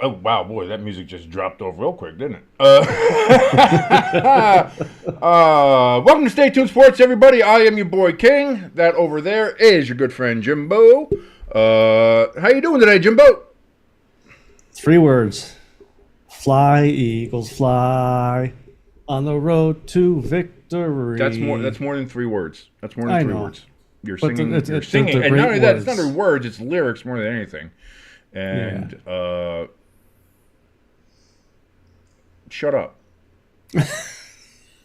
Oh wow, boy, that music just dropped off real quick, didn't it? Welcome to Stay Tuned Sports, everybody. I am your boy King. That over there is your good friend Jimbo. How you doing today, Jimbo? 3 words. Fly, Eagles, fly. On the road to victory. That's more than 3 words. That's more than I 3 know. words. You're But singing. it's You're singing, they're and not great only that, it's not words. only words; it's lyrics more than anything. And shut up.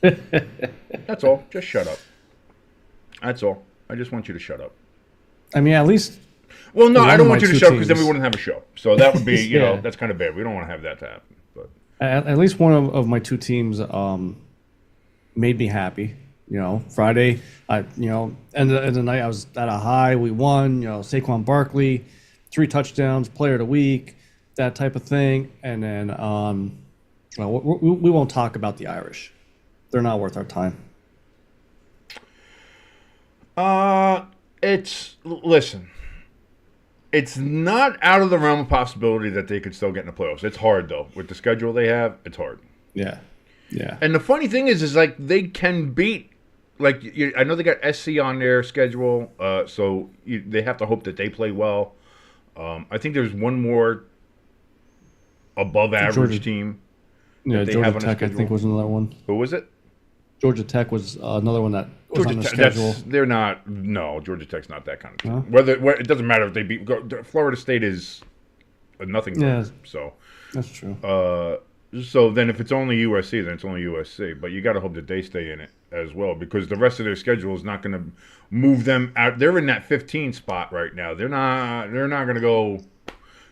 That's all. Just shut up. That's all. I just want you to shut up. I mean, at least. Well, no, one I of don't my want you to two shut up because then we teams- wouldn't have a show. So that would be, Yeah. that's kind of bad. We don't want to have that to happen. But At least one of my 2 teams made me happy. Friday, end of the night, I was at a high. We won. Saquon Barkley, 3 touchdowns, player of the week, that type of thing. And then, we won't talk about the Irish. They're not worth our time. listen, it's not out of the realm of possibility that they could still get in the playoffs. It's hard though with the schedule they have. It's hard. Yeah. And the funny thing is like they can beat. Like I know they got SC on their schedule, so they have to hope that they play well. I think there's one more above average team. Yeah, they Georgia have on the Tech, I schedule. think, was another one. Who was it? Georgia Tech was another one that was on the schedule. They're not. No, Georgia Tech's not that kind of team. Huh? Whether it doesn't matter if they beat Florida State is a nothing. Yeah. So That's true. So then, if it's only USC, then it's only USC. But you got to hope that they stay in it as well, because the rest of their schedule is not going to move them out. They're in that 15 spot right now. They're not going to go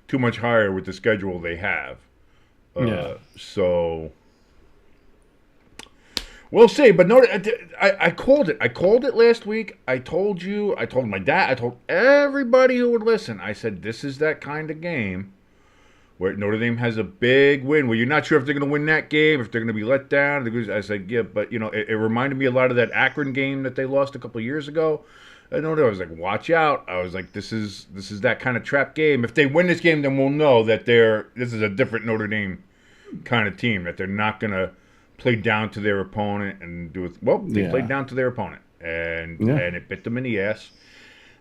too much higher with the schedule they have. So we'll see. But no, I called it. I called it last week. I told you. I told my dad. I told everybody who would listen. I said this is that kind of game where Notre Dame has a big win, where you're not sure if they're going to win that game, if they're going to be let down. I said, yeah, but, it reminded me a lot of that Akron game that they lost a couple of years ago. I was like, watch out. I was like, this is that kind of trap game. If they win this game, then we'll know that this is a different Notre Dame kind of team, that they're not going to play down to their opponent and do it. Well, they played down to their opponent, and it bit them in the ass.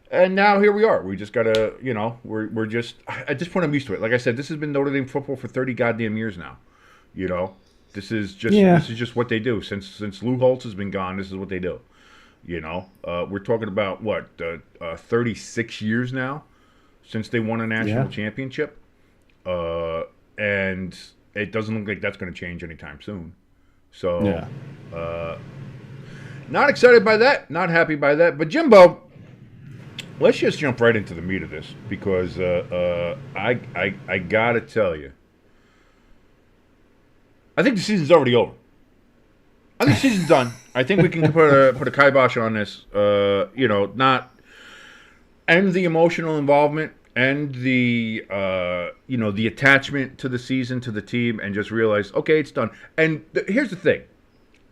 And now here we are. We just gotta, we're just at this point I'm used to it. Like I said, this has been Notre Dame football for 30 goddamn years now. This is just what they do. Since Lou Holtz has been gone, this is what they do. We're talking about 36 years now since they won a national championship, and it doesn't look like that's going to change anytime soon. So, not excited by that. Not happy by that. But Jimbo. Let's just jump right into the meat of this, because I gotta tell you, I think the season's already over. I think the season's done. I think we can put a kibosh on this. Not end the emotional involvement, and the the attachment to the season, to the team, and just realize, okay, it's done. And here's the thing.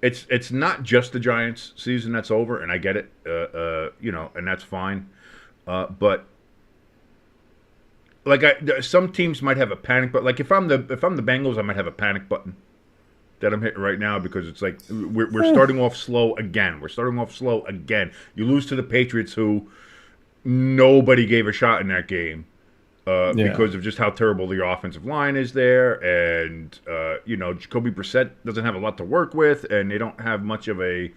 It's not just the Giants' season that's over, and I get it, and that's fine. But some teams might have a panic, but like if I'm the Bengals, I might have a panic button that I'm hitting right now, because it's like we're starting off slow again. You lose to the Patriots, who nobody gave a shot in that game. Because of just how terrible the offensive line is there, and Jacoby Brissett doesn't have a lot to work with, and they don't have much of a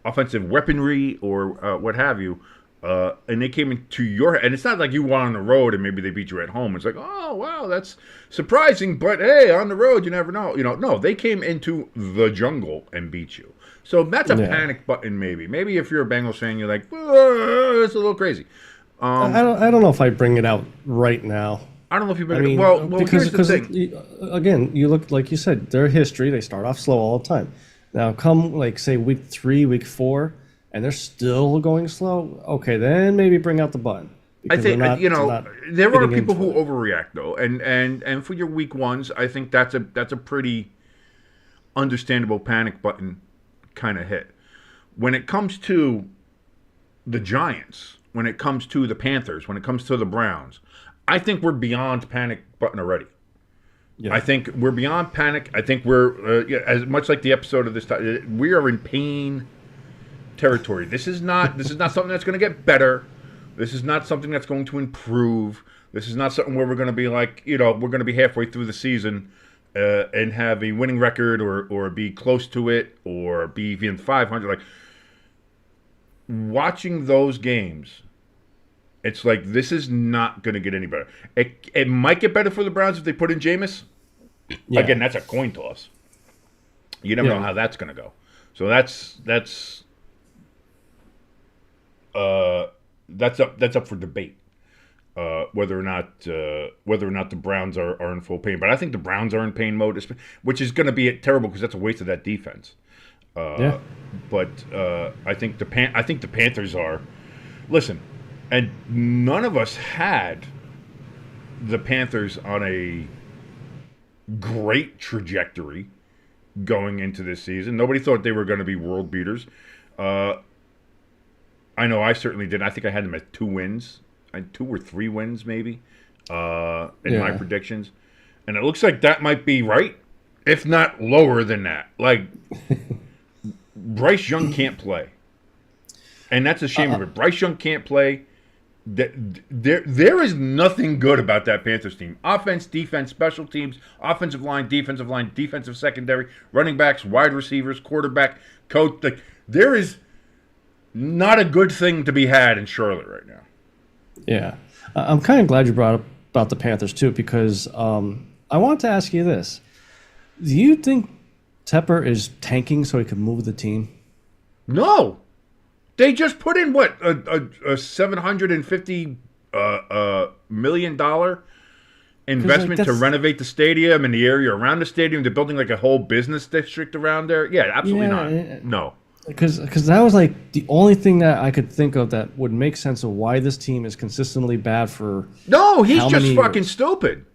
offensive weaponry or what have you. And they came into and it's not like you won on the road and maybe they beat you at home. It's like, oh wow, that's surprising, but hey, on the road you never know. No, they came into the jungle and beat you. So that's a panic button. Maybe if you're a Bengals fan, you're like, it's a little crazy. I don't know if I bring it out right now. I don't know if you bring it. Well, here's the thing. Again, you look, like you said, their history. They start off slow all the time. Now, come say week 3, week 4. And they're still going slow. Okay, then maybe bring out the button. I think there are people who overreact though, and for your week ones, I think that's a pretty understandable panic button kind of hit. When it comes to the Giants, when it comes to the Panthers, when it comes to the Browns, I think we're beyond panic button already. Yeah. I think we're beyond panic. I think we're as much like the episode of this time. We are in pain territory. This is not something that's going to get better. This is not something that's going to improve. This is not something where we're going to be like, we're going to be halfway through the season and have a winning record or be close to it or be even 500. Like, watching those games, it's like this is not going to get any better. It might get better for the Browns if they put in Jameis. Yeah. Again, that's a coin toss. You never know how that's going to go. So that's up for debate. Whether or not the Browns are in full pain, but I think the Browns are in pain mode, which is going to be terrible because that's a waste of that defense. But I think the Panthers are. Listen, and none of us had the Panthers on a great trajectory going into this season. Nobody thought they were going to be world beaters. I know I certainly did. I think I had them at 2 wins. 2 or 3 wins, maybe, in my predictions. And it looks like that might be right, if not lower than that. Like, Bryce Young can't play. And that's a shame of it. Bryce Young can't play. There is nothing good about that Panthers team. Offense, defense, special teams, offensive line, defensive secondary, running backs, wide receivers, quarterback, coach. Like, there is not a good thing to be had in Charlotte right now. Yeah. I'm kind of glad you brought up about the Panthers, too, because I wanted to ask you this. Do you think Tepper is tanking so he can move the team? No. They just put in, what, a $750 million investment to renovate the stadium and the area around the stadium. They're building like a whole business district around there. Yeah, absolutely not. No. Because that was like the only thing that I could think of that would make sense of why this team is consistently bad for. No, he's just fucking stupid.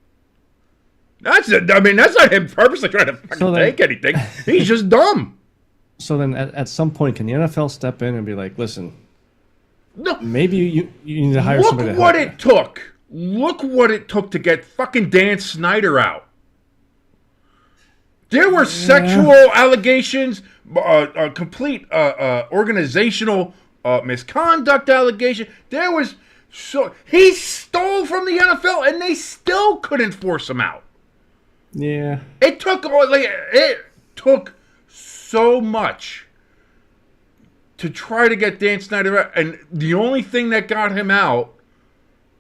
That's not him purposely trying to fucking take anything. He's just dumb. So then, at some point, can the NFL step in and be like, "Listen, no, maybe you need to hire somebody to help Look what it took. Look what it took to get fucking Dan Snyder out. There were sexual allegations, complete organizational misconduct allegation. He stole from the NFL, and they still couldn't force him out. Yeah, it took so much to try to get Dan Snyder out, and the only thing that got him out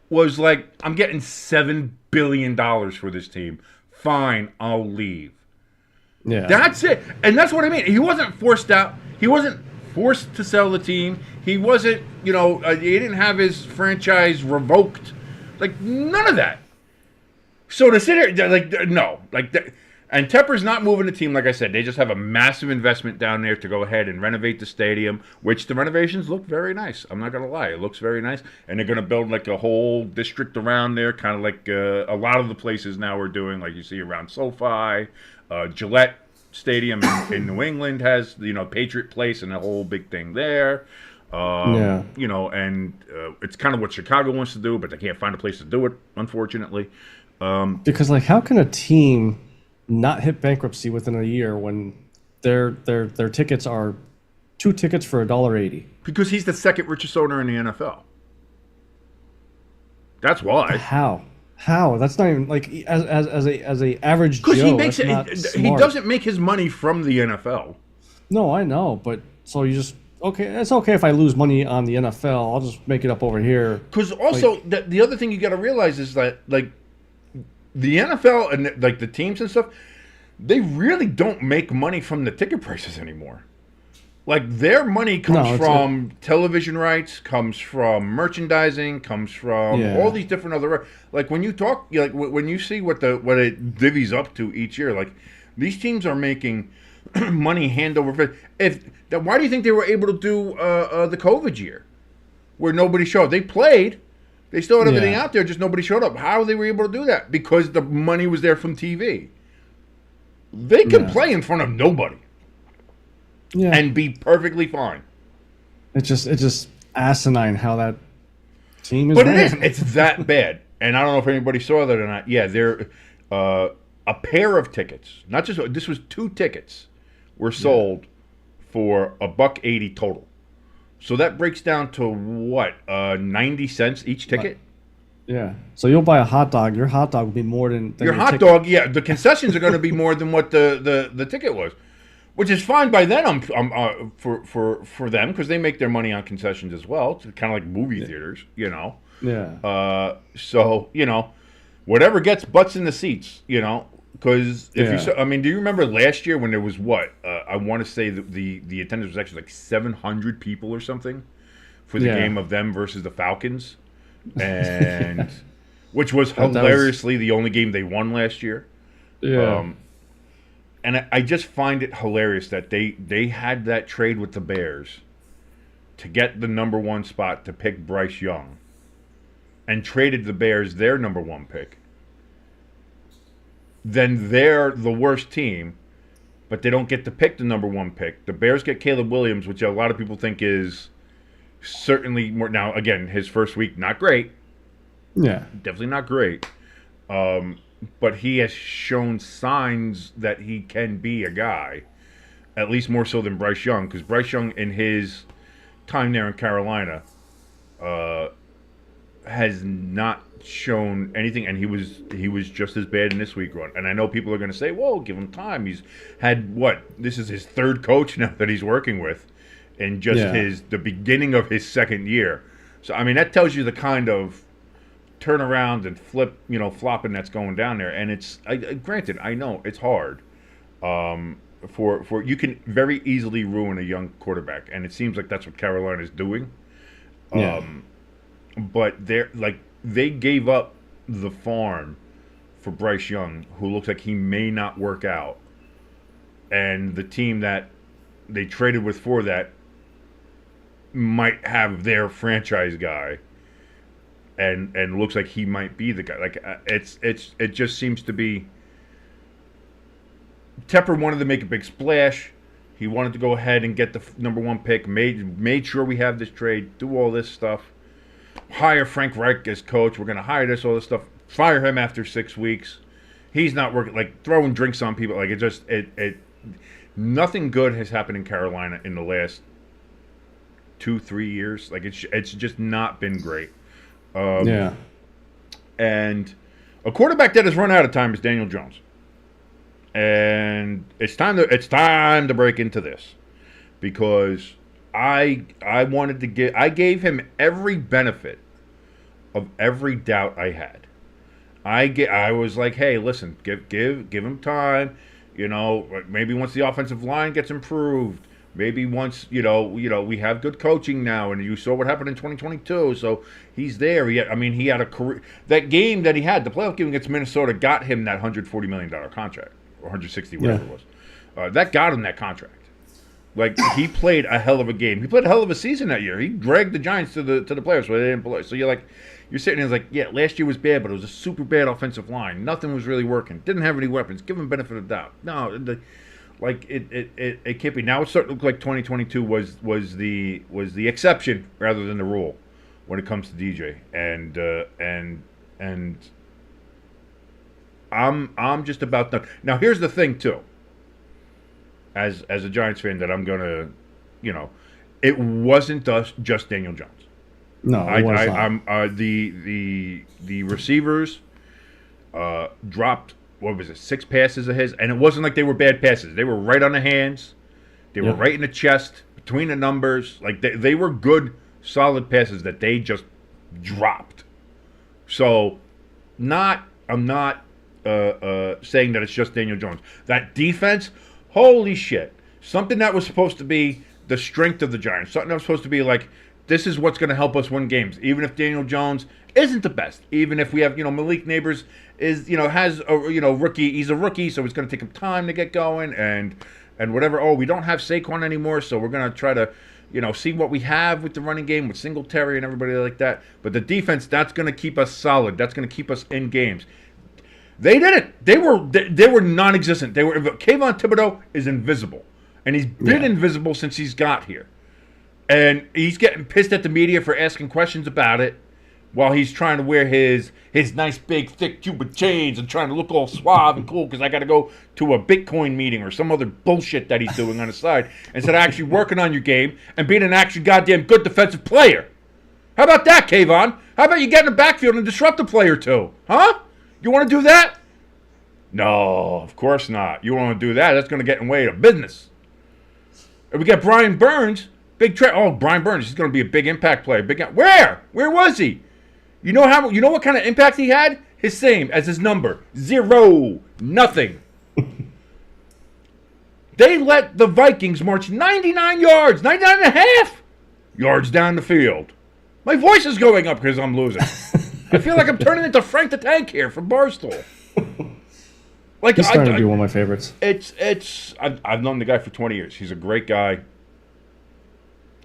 was like, I'm getting $7 billion for this team. Fine, I'll leave. Yeah, that's it. And that's what I mean. He wasn't forced out. He wasn't forced to sell the team. He wasn't, he didn't have his franchise revoked. Like, none of that. So to sit here, like, no. Like, and Tepper's not moving the team, like I said. They just have a massive investment down there to go ahead and renovate the stadium, which the renovations look very nice. I'm not going to lie. It looks very nice. And they're going to build, like, a whole district around there, kind of like a lot of the places now are doing, like you see around SoFi. Gillette Stadium in New England has, Patriot Place and a whole big thing there. And it's kind of what Chicago wants to do, but they can't find a place to do it, unfortunately. Because, like, how can a team not hit bankruptcy within a year when their tickets are 2 tickets for $1.80? Because he's the second richest owner in the NFL. That's why. How? That's not even like as a average Joe. Because he doesn't make his money from the NFL. No, I know, but so you just it's okay if I lose money on the NFL. I'll just make it up over here. Because also the other thing you got to realize is that like the NFL and like the teams and stuff, they really don't make money from the ticket prices anymore. Like, their money comes from television rights, comes from merchandising, comes from all these different other. Like, when you talk, like when you see what it divvies up to each year, like these teams are making money hand over fist. Why do you think they were able to do the COVID year, where nobody showed? They played, they still had everything out there, just nobody showed up. How they were able to do that? Because the money was there from TV. They can play in front of nobody. Yeah. And be perfectly fine. It's just asinine how that team is. But it is. It's that bad. And I don't know if anybody saw that or not. Yeah, a pair of tickets, not just this was 2 tickets, were sold for $1.80 total. So that breaks down to what, 90 cents each ticket. Yeah. So you'll buy a hot dog. Your hot dog will be more than Your hot ticket. dog, yeah. The concessions are going to be more than what the ticket was, which is fine by then. For them because they make their money on concessions as well. It's kind of like movie theaters, you know. Yeah. So whatever gets butts in the seats, you know. Because if you saw, I mean, do you remember last year when there was what? I want to say that the attendance was actually like 700 people or something for the game of them versus the Falcons, and which was hilariously the only game they won last year. Yeah. And I just find it hilarious that they had that trade with the Bears to get the number 1 spot to pick Bryce Young, and traded the Bears their number 1 pick. Then they're the worst team, but they don't get to pick the number 1 pick. The Bears get Caleb Williams, which a lot of people think is certainly more. Now, again, his first week, not great. Yeah. Definitely not great. But he has shown signs that he can be a guy, at least more so than Bryce Young, because Bryce Young, in his time there in Carolina, has not shown anything, and he was just as bad in this week run. And I know people are going to say, "Whoa, give him time." He's had this is his 3rd coach now that he's working with, in just the beginning of his 2nd year. So I mean, that tells you the kind of turnaround and flopping that's going down there. And it's granted, I know it's hard. For you can very easily ruin a young quarterback, and it seems like that's what Carolina is doing. But they gave up the farm for Bryce Young, who looks like he may not work out, and the team that they traded with for that might have their franchise guy, and looks like he might be the guy. Like it just seems to be. Tepper wanted to make a big splash. He wanted to go ahead and get the number 1 pick. Made sure we have this trade. Do all this stuff. Hire Frank Reich as coach. We're going to hire all this stuff. Fire him after 6 weeks. He's not working. Like throwing drinks on people. Like nothing good has happened in Carolina in the last 2-3 years. Like it's just not been great. And a quarterback that has run out of time is Daniel Jones. And it's time to break into this, because I gave him every benefit of every doubt I had. I was like, hey, listen, give him time. You know, maybe once the offensive line gets improved, maybe once we have good coaching now, and you saw what happened in 2022. So he's there. He had a career. That game that he had, the playoff game against Minnesota, got him that $140 million contract, or 160, whatever it was. That got him that contract. Like, he played a hell of a game. He played a hell of a season that year. He dragged the Giants to the playoffs where they didn't play. So you're sitting there like, yeah, last year was bad, but it was a super bad offensive line. Nothing was really working. Didn't have any weapons. Give him benefit of the doubt. No, it can't be. Now it's starting to look like 2022 was the exception rather than the rule when it comes to DJ. And I'm just about done. Now here's the thing too. As a Giants fan, that I'm gonna, it wasn't just Daniel Jones. No, it was not. The receivers dropped, what was it, 6 passes of his, and it wasn't like they were bad passes. They were right on the hands, they were right in the chest, between the numbers. Like they were good, solid passes that they just dropped. So, I'm not saying that it's just Daniel Jones. That defense. Holy shit. Something that was supposed to be the strength of the Giants. Something that was supposed to be like, this is what's going to help us win games. Even if Daniel Jones isn't the best. Even if we have, Malik Neighbors has a, rookie. He's a rookie, so it's going to take him time to get going and whatever. Oh, we don't have Saquon anymore, so we're going to try to, see what we have with the running game with Singletary and everybody like that. But the defense, that's going to keep us solid. That's going to keep us in games. They didn't. They were non-existent. Kayvon Thibodeau is invisible, and he's been invisible since he's got here, and he's getting pissed at the media for asking questions about it, while he's trying to wear his nice big thick Cuban chains and trying to look all suave and cool because I got to go to a Bitcoin meeting or some other bullshit that he's doing on the side instead of actually working on your game and being an actually goddamn good defensive player. How about that, Kayvon? How about you get in the backfield and disrupt a play or two? Huh? You want to do that? No, of course not. You want to do that, that's going to get in the way of business. And we got Brian Burns, Brian Burns is going to be a big impact player. Where was he? You know what kind of impact he had? His same as his number. 0. Nothing. They let the Vikings march 99 yards, 99 and a half yards down the field. My voice is going up because I'm losing. I feel like I'm turning into Frank the Tank here from Barstool. Like, he's starting to be one of my favorites. I've known the guy for 20 years. He's a great guy.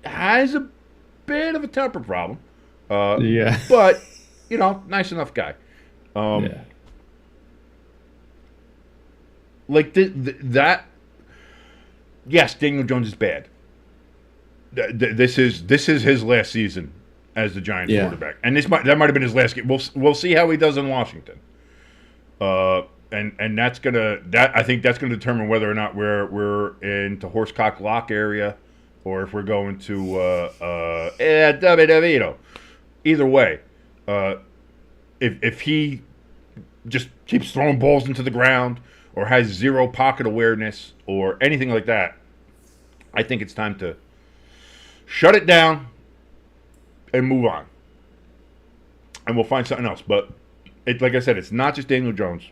Has a bit of a temper problem. Yeah. But, nice enough guy. Yeah. Like, that... Yes, Daniel Jones is bad. This is his last season as the Giants quarterback. And that might have been his last game. We'll see how he does in Washington. And I think that's gonna determine whether or not we're into Horsecock Lock area or if we're going to DeVito. Either way, if he just keeps throwing balls into the ground or has zero pocket awareness or anything like that, I think it's time to shut it down and move on. And we'll find something else. But like I said, it's not just Daniel Jones,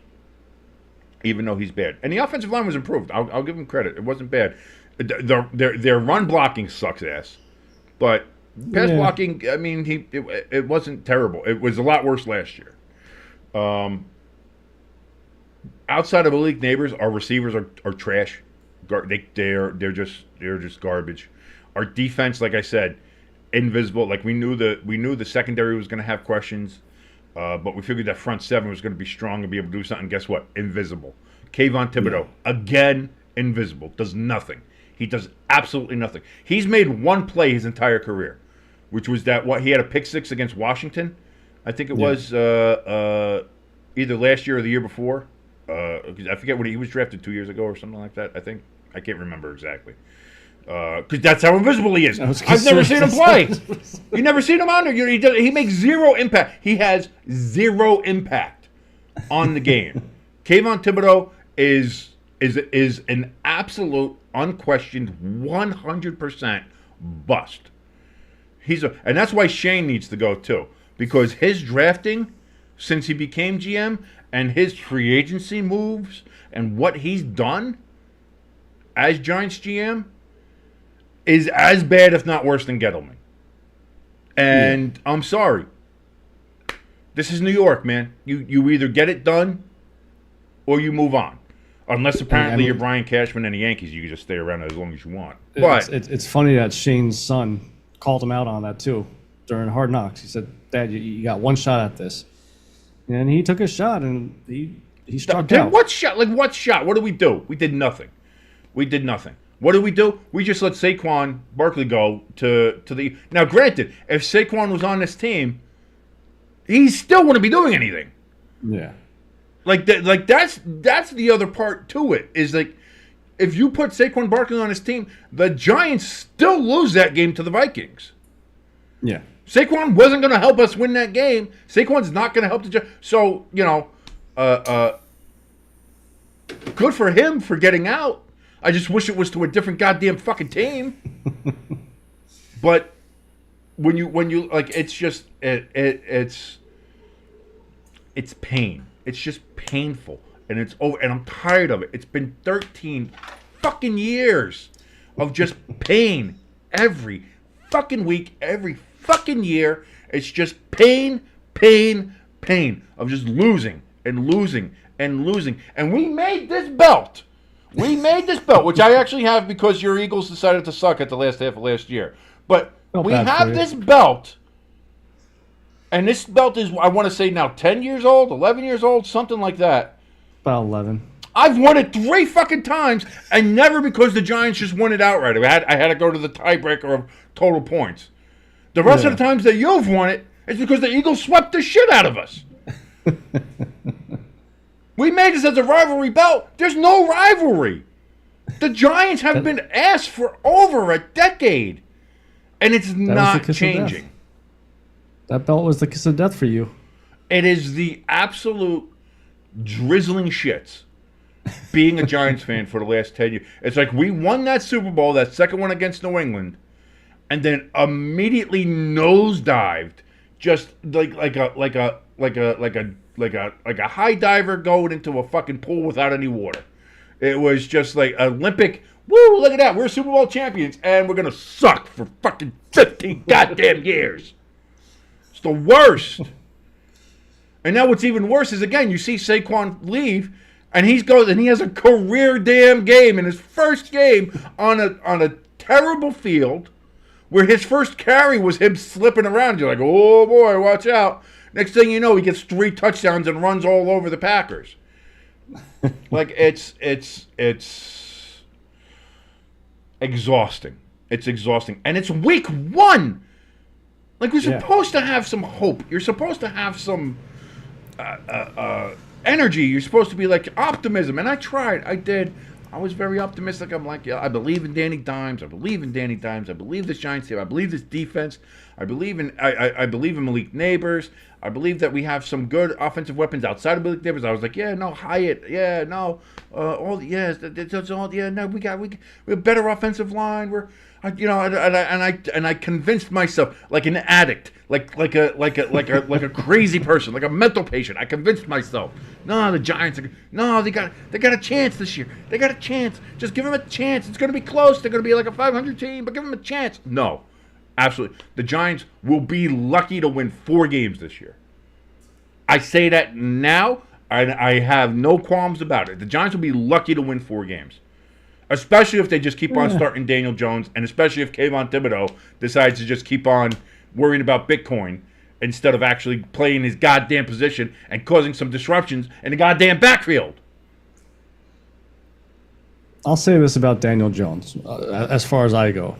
even though he's bad. And the offensive line was improved. I'll give him credit. It wasn't bad. Their run blocking sucks ass. But pass blocking, I mean, it wasn't terrible. It was a lot worse last year. Outside of elite neighbors, our receivers are trash. They're just garbage. Our defense, like I said, invisible. Like we knew the secondary was going to have questions, but we figured that front seven was going to be strong and be able to do something. Guess what? Invisible. Kayvon Thibodeau again, invisible. Does nothing. He does absolutely nothing. He's made one play his entire career, which was he had a pick six against Washington. I think it was either last year or the year before. I forget when he was drafted 2 years ago or something like that. I can't remember exactly. Because that's how invisible he is. I've never seen him play. You never seen him on there. He makes zero impact. He has zero impact on the game. Kayvon Thibodeau is an absolute, unquestioned, 100% bust. And that's why Shane needs to go too, because his drafting since he became GM and his free agency moves and what he's done as Giants GM is as bad, if not worse, than Gettleman. And I'm sorry. This is New York, man. You either get it done or you move on. Unless apparently you're Brian Cashman and the Yankees, you can just stay around as long as you want. But it's funny that Shane's son called him out on that too during Hard Knocks. He said, "Dad, you got one shot at this," and he took his shot and he struck out. What shot? Like what shot? What did we do? We did nothing. What did we do? We just let Saquon Barkley go to the. Now, granted, if Saquon was on this team, he still wouldn't be doing anything. Yeah. Like that's the other part to it is like if you put Saquon Barkley on his team, the Giants still lose that game to the Vikings. Yeah. Saquon wasn't going to help us win that game. Saquon's not going to help the Giants. So, good for him for getting out. I just wish it was to a different goddamn fucking team. But when you like, it's just it's pain. It's just painful, and it's over. And I'm tired of it. It's been 13 fucking years of just pain every fucking week, every fucking year. It's just pain of just losing and losing and losing. And we made this belt. Which I actually have because your Eagles decided to suck at the last half of last year. But we have this belt, and this belt is, I want to say now, 10 years old, 11 years old, something like that. About 11. I've won it 3 fucking times, and never because the Giants just won it outright. I had to go to the tiebreaker of total points. The rest of the times that you've won it, It's because the Eagles swept the shit out of us. We made this as a rivalry belt. There's no rivalry. The Giants have been asked for over a decade, and it's not changing. That belt was the kiss of death for you. It is the absolute drizzling shits being a Giants fan for the last 10 years. It's like we won that Super Bowl, that second one against New England, and then immediately nosedived, just like a high diver going into a fucking pool without any water. It was just like Olympic. Woo! Look at that. We're Super Bowl champions, and we're gonna suck for fucking 15 goddamn years. It's the worst. And now what's even worse is, again, you see Saquon leave, and he has a career damn game in his first game on a terrible field, where his first carry was him slipping around. You're like, oh boy, watch out. Next thing you know, he gets 3 touchdowns and runs all over the Packers. Like, it's exhausting. It's exhausting. And it's week 1. Like, we're supposed to have some hope. You're supposed to have some energy. You're supposed to be like optimism. And I tried. I did. I was very optimistic. I'm like, yeah, I believe in Danny Dimes. I believe in Danny Dimes. I believe this Giants team. I believe this defense. I believe in Malik Neighbors. I believe that we have some good offensive weapons outside of Malik Neighbors. I was like, yeah, no, Hyatt, yeah, no, that's all, yeah, no, we have better offensive line. I convinced myself, like an addict, like a crazy person, like a mental patient. I convinced myself, no, the Giants, they got a chance this year. They got a chance. Just give them a chance. It's going to be close. They're going to be like a 500 team, but give them a chance. No. Absolutely. The Giants will be lucky to win 4 games this year. I say that now, and I have no qualms about it. The Giants will be lucky to win 4 games. Especially if they just keep on starting Daniel Jones, and especially if Kayvon Thibodeau decides to just keep on worrying about Bitcoin instead of actually playing his goddamn position and causing some disruptions in the goddamn backfield. I'll say this about Daniel Jones, as far as I go.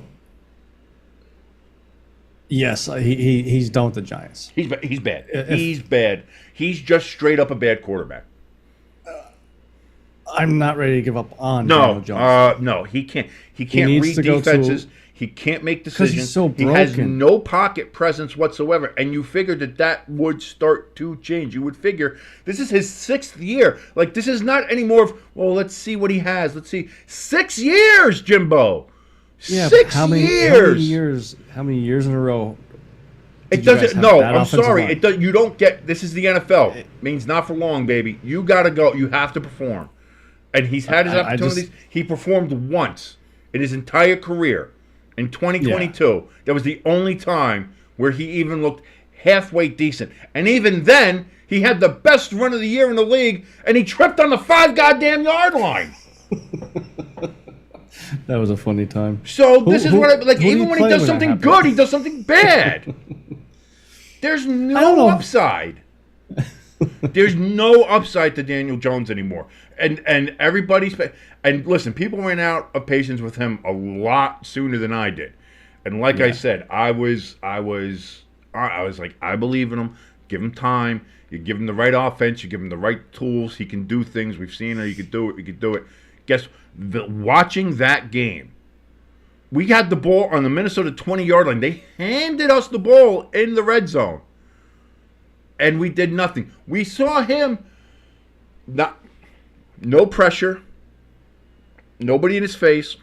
Yes, he's done with the Giants. He's bad. He's bad. He's just straight up a bad quarterback. I'm not ready to give up on Daniel Jones. No, he can't. He can't read defenses. He can't make decisions. He's so broken. He has no pocket presence whatsoever. And you figured that would start to change. You would figure this is his 6th year. Like, this is not anymore of, well, let's see what he has. Let's see. 6 years, Jimbo. Yeah, 6 years. How many years in a row? It doesn't. No, I'm sorry. It does. You don't get. This is the NFL. It means not for long, baby. You gotta go. You have to perform. And he's had his opportunities. He performed once in his entire career in 2022. Yeah. That was the only time where he even looked halfway decent. And even then, he had the best run of the year in the league, and he tripped on the 5 goddamn yard line. That was a funny time. So this is what I like. Even when he does something good, he does something bad. There's no upside. There's no upside to Daniel Jones anymore. And everybody's and listen, people ran out of patience with him a lot sooner than I did. And like I said, I was like, I believe in him. Give him time. You give him the right offense. You give him the right tools. He can do things. We've seen it. He could do it. We could do it. Watching that game, we had the ball on the Minnesota 20-yard line. They handed us the ball in the red zone, and we did nothing. We saw him, no pressure, nobody in his face,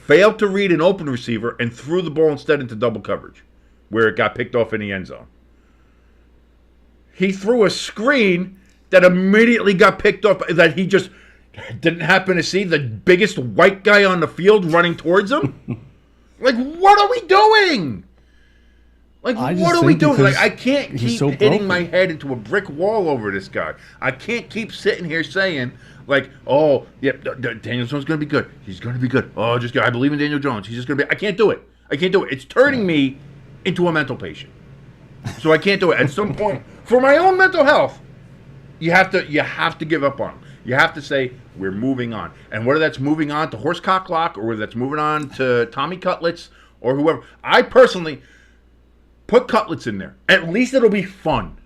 failed to read an open receiver, and threw the ball instead into double coverage, where it got picked off in the end zone. He threw a screen that immediately got picked off, that he just didn't happen to see the biggest white guy on the field running towards him. Like, what are we doing? Like, what are we doing? Like, I can't keep hitting my head into a brick wall over this guy. I can't keep sitting here saying, like, oh, yeah, Daniel Jones is going to be good. He's going to be good. Oh, I believe in Daniel Jones. He's just going to be. I can't do it. It's turning me into a mental patient. So I can't do it. At some point, for my own mental health, you have to give up on him. You have to say, we're moving on. And whether that's moving on to Horsecock Lock or whether that's moving on to Tommy Cutlets or whoever. I personally, Put cutlets in there. At least it'll be fun.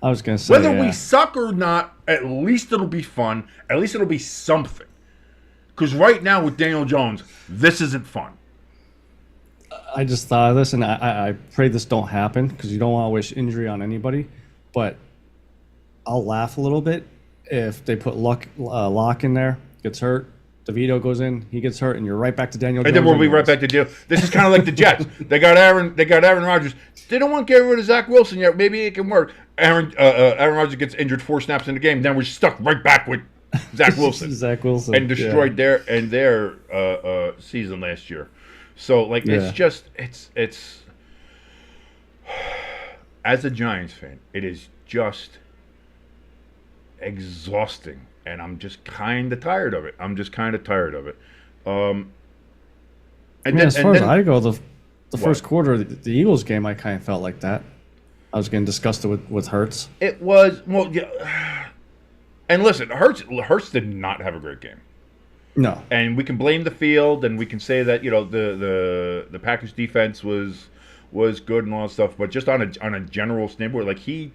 I was gonna say Whether we suck or not, at least it'll be fun. At least it'll be something. Because right now with Daniel Jones, this isn't fun. I just thought of this, and I pray this don't happen because you don't want to wish injury on anybody. But I'll laugh a little bit if they put Locke in there, gets hurt. DeVito goes in, he gets hurt, and you're right back to Daniel Jones. And then we'll be right back to deal. This is kind of like the Jets. They got Aaron Rodgers. They don't want to get rid of Zach Wilson yet. Maybe it can work. Aaron Rodgers gets injured 4 snaps in the game. Then we're stuck right back with Zach Wilson. Zach Wilson. And destroyed their season last year. So, like, it's just, it's as a Giants fan, it is just exhausting. And I'm just kind of tired of it. And as far as I go, the first quarter of the Eagles game, I kind of felt like that. I was getting disgusted with Hurts. It was, well, yeah. And listen, Hurts did not have a great game. No. And we can blame the field, and we can say that, you know, the Packers defense was good and all that stuff, but just on a general standpoint, like he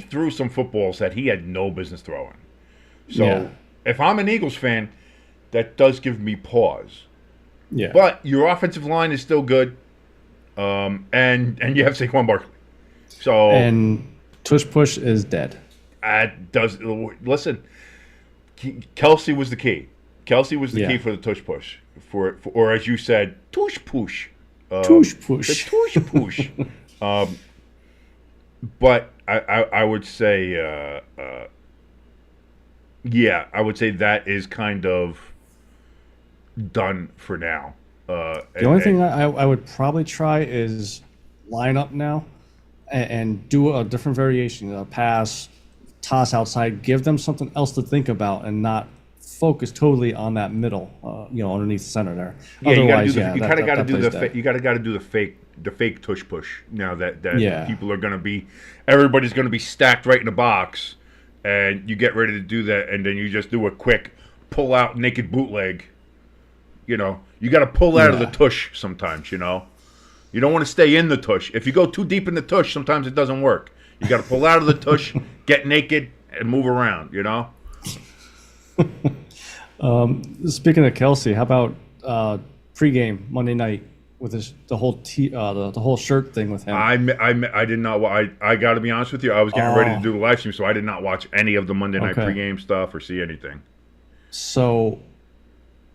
threw some footballs that he had no business throwing. So if I'm an Eagles fan, that does give me pause. Yeah. But your offensive line is still good, and you have Saquon Barkley. So and tush push is dead. Listen. Kelsey was the key. Kelsey was the key for the tush push. Or as you said, tush push. Tush push. The tush push. But I would say, I would say that is kind of done for now. The only thing I would probably try is line up now and do a different variation, a pass, toss outside, give them something else to think about and not focus totally on that middle, underneath the center there. Yeah, otherwise, you kind of got to do the fake tush push now that people are going to be, everybody's going to be stacked right in the box, and you get ready to do that, and then you just do a quick pull out naked bootleg. You know, you got to pull out of the tush sometimes. You know, you don't want to stay in the tush. If you go too deep in the tush, sometimes it doesn't work. You got to pull out of the tush, get naked, and move around. You know. Speaking of Kelsey, how about pregame Monday night with the whole shirt thing with him? I did not. I got to be honest with you. I was getting ready to do the live stream, so I did not watch any of the Monday night pregame stuff or see anything. So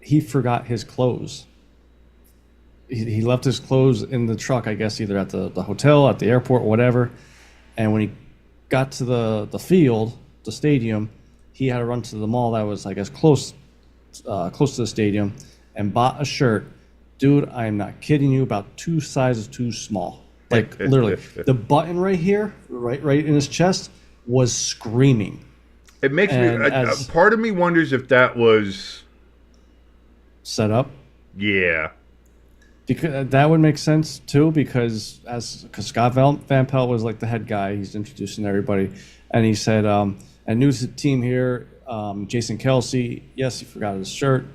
he forgot his clothes. He left his clothes in the truck, I guess, either at the hotel, at the airport, whatever. And when he got to the field, the stadium, he had to run to the mall that was, I guess, close to the stadium and bought a shirt. Dude, I am not kidding you, about 2 sizes too small. Like, literally. The button right here, right in his chest, was screaming. It makes me... part of me wonders if that was... set up? Yeah. Because that would make sense, too, because Scott Van Pelt was, like, the head guy. He's introducing everybody. And he said... and news to the team here, Jason Kelsey, yes, he forgot his shirt.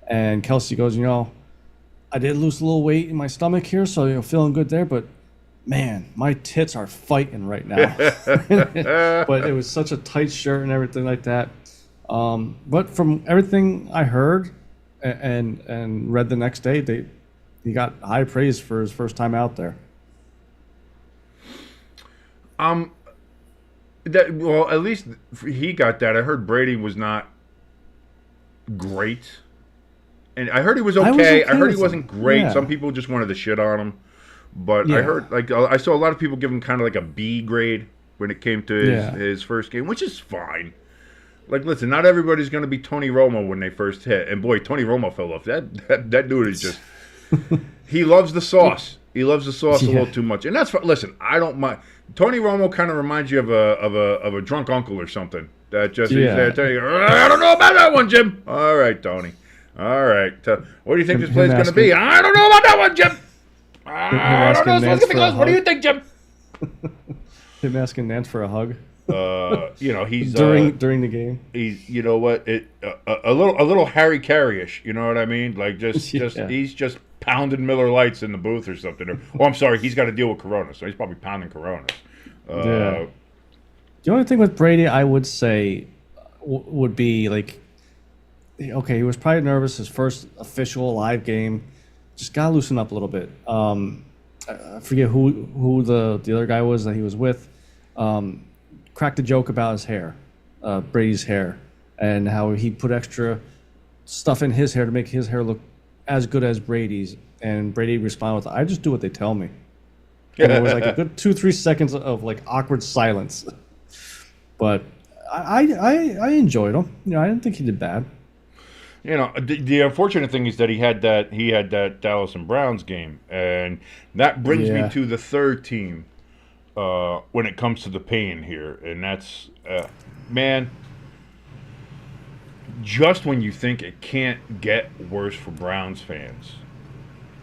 And Kelsey goes, I did lose a little weight in my stomach here, so feeling good there. But, man, my tits are fighting right now. But it was such a tight shirt and everything like that. But from everything I heard and read the next day, he got high praise for his first time out there. At least he got that. I heard Brady was not great, and I heard he was okay. I heard he wasn't great. Yeah. Some people just wanted to shit on him, but I heard I saw a lot of people give him kind of like a B grade when it came to his first game, which is fine. Like, listen, not everybody's going to be Tony Romo when they first hit, and boy, Tony Romo fell off. That dude is just he loves the sauce. He loves the sauce a little too much, and that's listen. I don't mind. Tony Romo kind of reminds you of a drunk uncle or something that just he's there telling you, I don't know about that one, Jim. All right, Tony. All right. What do you think this play's going to be? I don't know about that one, Jim. I don't know. It's going to be close. What do you think, Jim? Him asking Nance for a hug. He's during the game. He's a little Harry Carey-ish. You know what I mean? Like just he's just pounding Miller Lights in the booth or something. Oh, I'm sorry, he's got to deal with Corona, so he's probably pounding Coronas. Yeah. The only thing with Brady, I would say, would be like, okay, he was probably nervous his first official live game. Just gotta loosen up a little bit. I forget who the other guy was that he was with. Cracked a joke about his hair, Brady's hair, and how he put extra stuff in his hair to make his hair look as good as Brady's. And Brady responded with, "I just do what they tell me." And there was like a good 2-3 seconds of like awkward silence. But I enjoyed him. You know, I didn't think he did bad. You know, the unfortunate thing is that he had that Dallas and Browns game, and that brings me to the third team when it comes to the pain here, and that's man. Just when you think it can't get worse for Browns fans,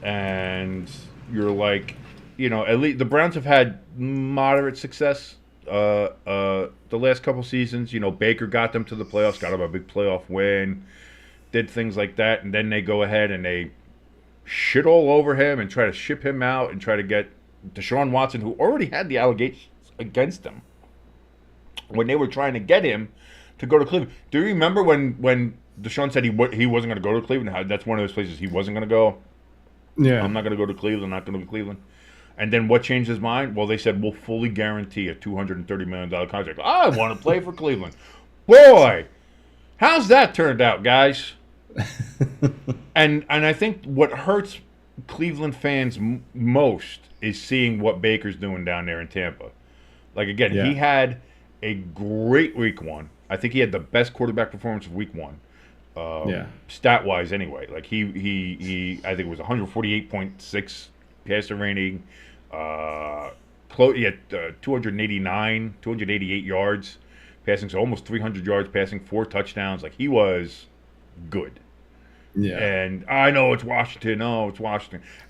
and you're like, you know, at least the Browns have had moderate success the last couple seasons. You know, Baker got them to the playoffs, got them a big playoff win, did things like that, and then they go ahead and they shit all over him and try to ship him out and try to get Deshaun Watson, who already had the allegations against him, when they were trying to get him to go to Cleveland. Do you remember when Deshaun said he wasn't going to go to Cleveland? That's one of those places he wasn't going to go. Yeah, I'm not going to go to Cleveland. Not going to go to Cleveland. And then what changed his mind? Well, they said we'll fully guarantee a $230 million contract. I want to play for Cleveland. Boy, how's that turned out, guys? and I think what hurts Cleveland fans most is seeing what Baker's doing down there in Tampa. Like, again, he had a great week one. I think he had the best quarterback performance of week one. Stat wise, anyway. Like he I think it was 148.6 passer rating. He had 288 yards passing, so almost 300 yards passing, 4 touchdowns. Like, he was good. Yeah. And I know it's Washington.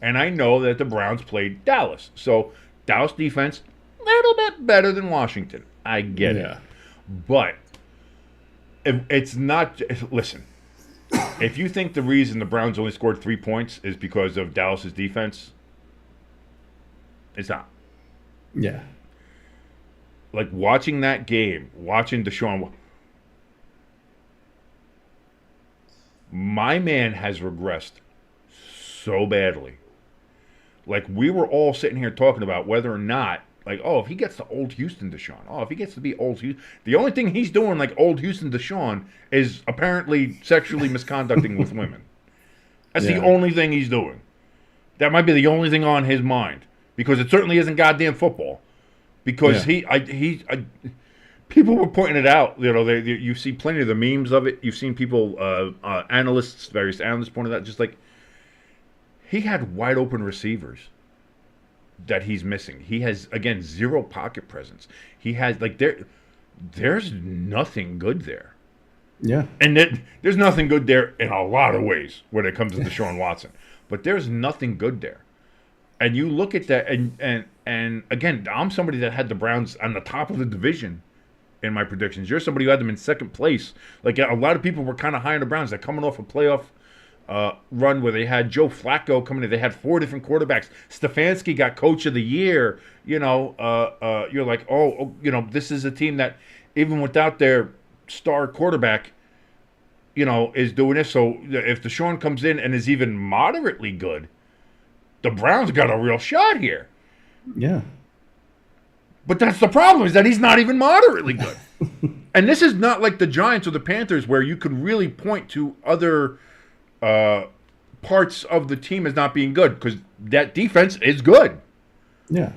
And I know that the Browns played Dallas. So Dallas defense, a little bit better than Washington. I get it. But it's not. Listen, if you think the reason the Browns only scored 3 points is because of Dallas's defense, it's not. Yeah. Like, watching that game, watching Deshaun, my man has regressed so badly. Like, we were all sitting here talking about whether or not, like, oh, if he gets to old Houston Deshaun, if he gets to be old Houston, the only thing he's doing like old Houston Deshaun is apparently sexually misconducting with women. That's the only thing he's doing. That might be the only thing on his mind, because it certainly isn't goddamn football. Because people were pointing it out. You know, you see plenty of the memes of it. You've seen people, various analysts pointed out, just like, he had wide open receivers that he's missing. He has, again, zero pocket presence. He has, like, there's nothing good there. Yeah. And there's nothing good there in a lot of ways when it comes to Deshaun Watson. But there's nothing good there. And you look at that, and again, I'm somebody that had the Browns on the top of the division in my predictions. You're somebody who had them in second place. Like, a lot of people were kind of high on the Browns. They're coming off a playoff run where they had Joe Flacco coming in. They had 4 different quarterbacks. Stefanski got Coach of the Year. You know, you're like, you know, this is a team that, even without their star quarterback, you know, is doing this. So if Deshaun comes in and is even moderately good, the Browns got a real shot here. Yeah. But that's the problem, is that he's not even moderately good. And this is not like the Giants or the Panthers, where you could really point to other parts of the team as not being good, because that defense is good. Yeah.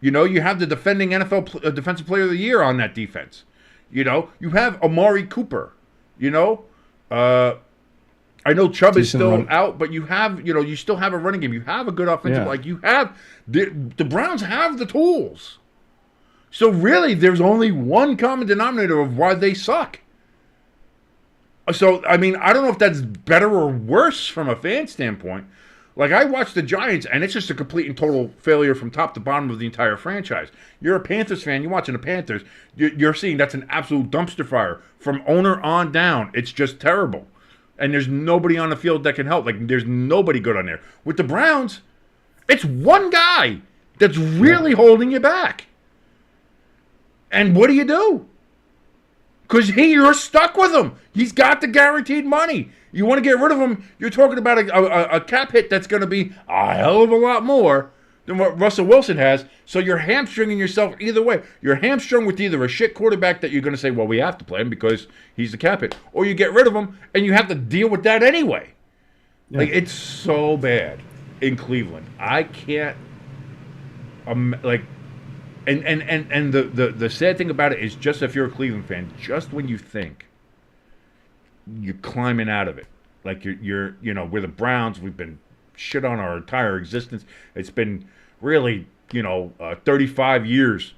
You know, you have the defending NFL Defensive Player of the Year on that defense. You know, you have Amari Cooper. You know, I know Chubb is still out, but you have, you know, you still have a running game. You have a good offensive, like, you have the Browns have the tools. So really, there's only one common denominator of why they suck. So, I mean, I don't know if that's better or worse from a fan standpoint. Like, I watch the Giants, and it's just a complete and total failure from top to bottom of the entire franchise. You're a Panthers fan. You're watching the Panthers. You're seeing that's an absolute dumpster fire. From owner on down, it's just terrible. and there's nobody on the field that can help. Like, there's nobody good on there. With the Browns, it's one guy that's really holding you back. And what do? Because you're stuck with him. He's got the guaranteed money. You want to get rid of him, you're talking about a cap hit that's going to be a hell of a lot more than what Russell Wilson has. So you're hamstringing yourself either way. You're hamstrung with either a shit quarterback that you're going to say, well, we have to play him because he's the cap hit. Or you get rid of him, and you have to deal with that anyway. Yeah. Like, it's so bad in Cleveland. I can't, like... And the sad thing about it is, just if you're a Cleveland fan, just when you think you're climbing out of it, like you're we're the Browns, we've been shit on our entire existence. It's been really 35 years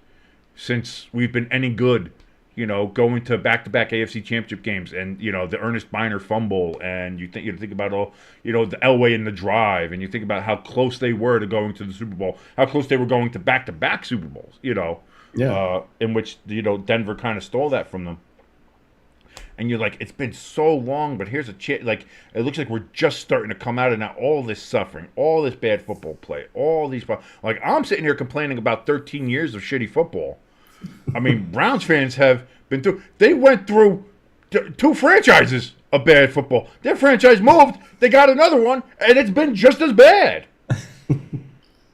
since we've been any good. Going to back-to-back AFC Championship games, and the Ernest Biner fumble, and you think about all the Elway in the drive, and you think about how close they were to going to the Super Bowl, how close they were going to back-to-back Super Bowls, in which Denver kind of stole that from them. And you're like, it's been so long, but here's a chance. Like, it looks like we're just starting to come out of now all this suffering, all this bad football play, all these. Like, I'm sitting here complaining about 13 years of shitty football. I mean, Browns fans have been through. They went through two franchises of bad football. Their franchise moved. They got another one, and it's been just as bad.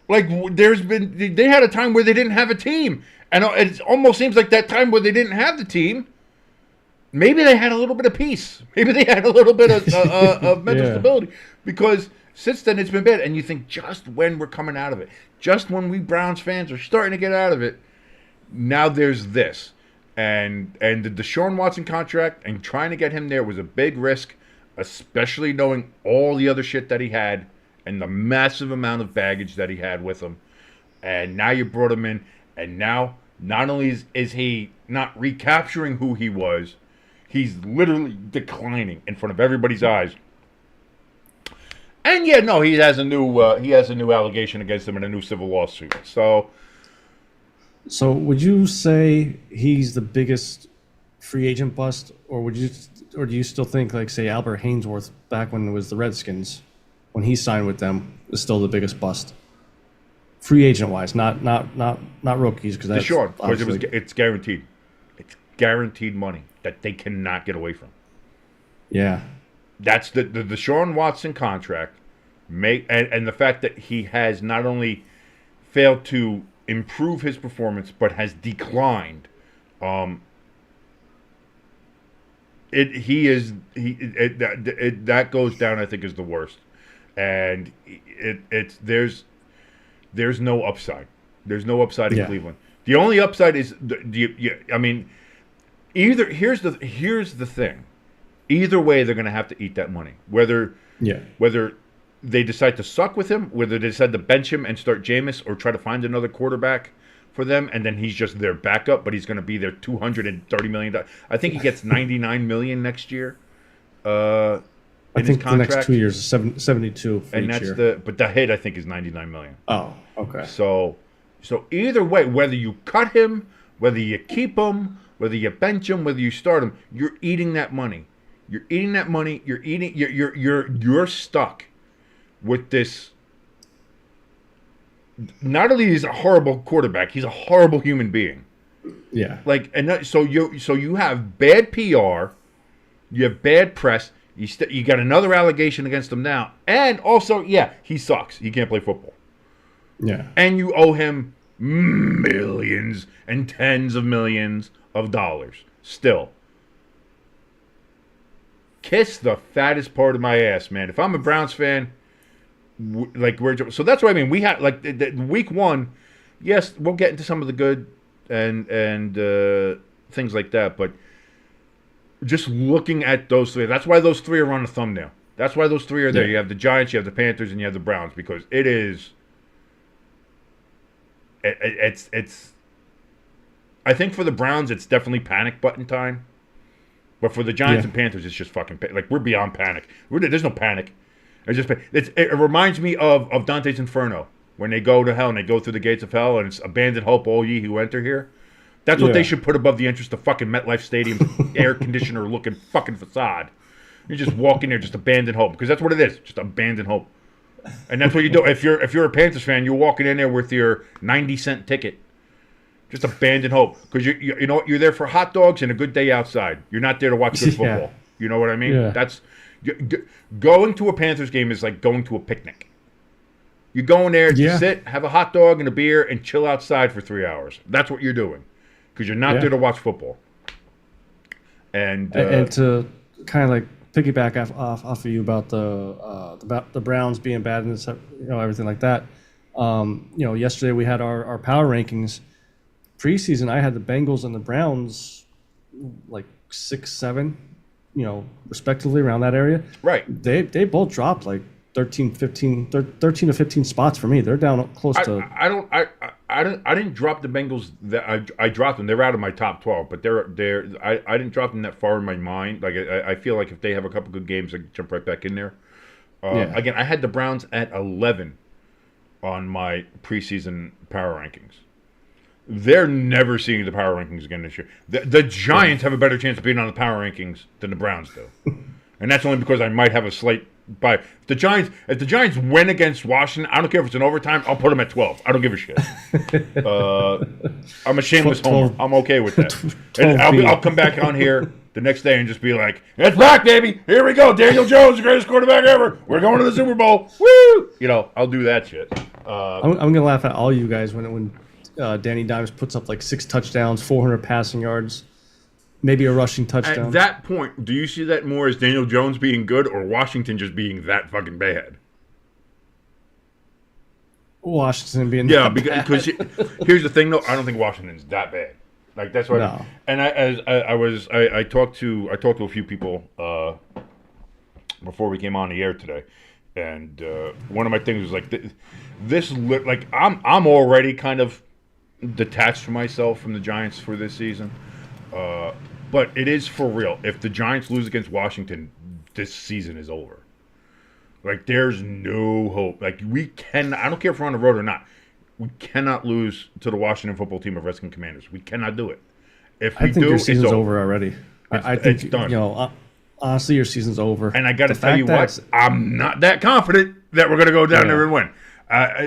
Like, they had a time where they didn't have a team, and it almost seems like that time where they didn't have the team, maybe they had a little bit of peace. Maybe they had a little bit of mental stability, because since then it's been bad. And you think, just when we're coming out of it, just when we Browns fans are starting to get out of it, now there's this. And the Deshaun Watson contract and trying to get him there was a big risk, especially knowing all the other shit that he had and the massive amount of baggage that he had with him. And now you brought him in, and now not only is he not recapturing who he was, he's literally declining in front of everybody's eyes. And he has a new allegation against him in a new civil lawsuit. So would you say he's the biggest free agent bust, or do you still think, like, say, Albert Haynesworth back when it was the Redskins, when he signed with them, is still the biggest bust? Free agent wise, not rookies, because that's sure, because it's guaranteed. It's guaranteed money that they cannot get away from. Yeah. That's the Deshaun Watson contract, and the fact that he has not only failed to improve his performance, but has declined. That goes down, I think, is the worst, and there's no upside. There's no upside in Cleveland. The only upside is here's the thing. Either way, they're going to have to eat that money. Whether they decide to suck with him, whether they decide to bench him and start Jameis, or try to find another quarterback for them, and then he's just their backup, but he's going to be their $230 million. I think he gets $99 million next year. I think the next 2 years is 72 for and each that's year. But the hit, I think, is $99 million. Oh, okay. So either way, whether you cut him, whether you keep him, whether you bench him, whether you start him, you're eating that money. You're eating that money. You're stuck with this. Not only is he a horrible quarterback, he's a horrible human being. Yeah. So you have bad PR, you have bad press. You got another allegation against him now, and also, he sucks. He can't play football. Yeah. And you owe him millions and tens of millions of dollars still. Kiss the fattest part of my ass, man. If I'm a Browns fan, so that's what I mean. We had week one. Yes, we'll get into some of the good and things like that, but just looking at those three, that's why those three are on the thumbnail. That's why those three are there. Yeah. You have the Giants, you have the Panthers, and you have the Browns, because it's. I think for the Browns, it's definitely panic button time. But for the Giants and Panthers, it's just fucking we're beyond panic. There's no panic. It reminds me of Dante's Inferno, when they go to hell and they go through the gates of hell, and it's abandon hope, all ye who enter here. That's what they should put above the entrance to fucking MetLife Stadium's air conditioner looking fucking facade. You just walk in there, just abandon hope, because that's what it is, just abandon hope. And that's what you do. If you're a Panthers fan, you're walking in there with your 90-cent ticket. Just abandon hope, because you know what, you're there for hot dogs and a good day outside. You're not there to watch good football. Yeah. You know what I mean? Yeah. That's going to a Panthers game is like going to a picnic. You go in there, to sit, have a hot dog and a beer, and chill outside for 3 hours. That's what you're doing, because you're not there to watch football. And to kind of like piggyback off of you about the Browns being bad and everything like that. Yesterday we had our power rankings. Preseason, I had the Bengals and the Browns like 6, 7, respectively around that area. Right. They both dropped like 13 to 15 spots for me. They're down close to. I didn't drop the Bengals. I dropped them. They're out of my top 12, but I didn't drop them that far in my mind. Like I feel like if they have a couple good games, I can jump right back in there. Again, I had the Browns at 11 on my preseason power rankings. They're never seeing the power rankings again this year. The Giants have a better chance of being on the power rankings than the Browns do, and that's only because I might have a slight bias. If the Giants win against Washington, I don't care if it's an overtime. I'll put them at 12. I don't give a shit. I'm a shameless homer. I'm okay with that. And I'll come back on here the next day and just be like, "It's back, baby. Here we go. Daniel Jones, the greatest quarterback ever. We're going to the Super Bowl. Woo!" I'll do that shit. I'm gonna laugh at all you guys when Danny Dimes puts up like 6 touchdowns, 400 passing yards, maybe a rushing touchdown. At that point, do you see that more as Daniel Jones being good or Washington just being that fucking bad? Washington being that bad. Because here's the thing, though. I don't think Washington's that bad. Like that's what. No. And I talked to a few people before we came on the air today, and one of my things was like this. Like I'm already kind of detached from myself from the Giants for this season, but it is for real. If the Giants lose against Washington, this season is over. Like there's no hope. Like I don't care if we're on the road or not, we cannot lose to the Washington football team of Redskins Commanders. We cannot do it. If we do, your season's it's over already. I think it's done. Honestly, your season's over. And I got to tell you what, I'm not that confident that we're going to go down there and win.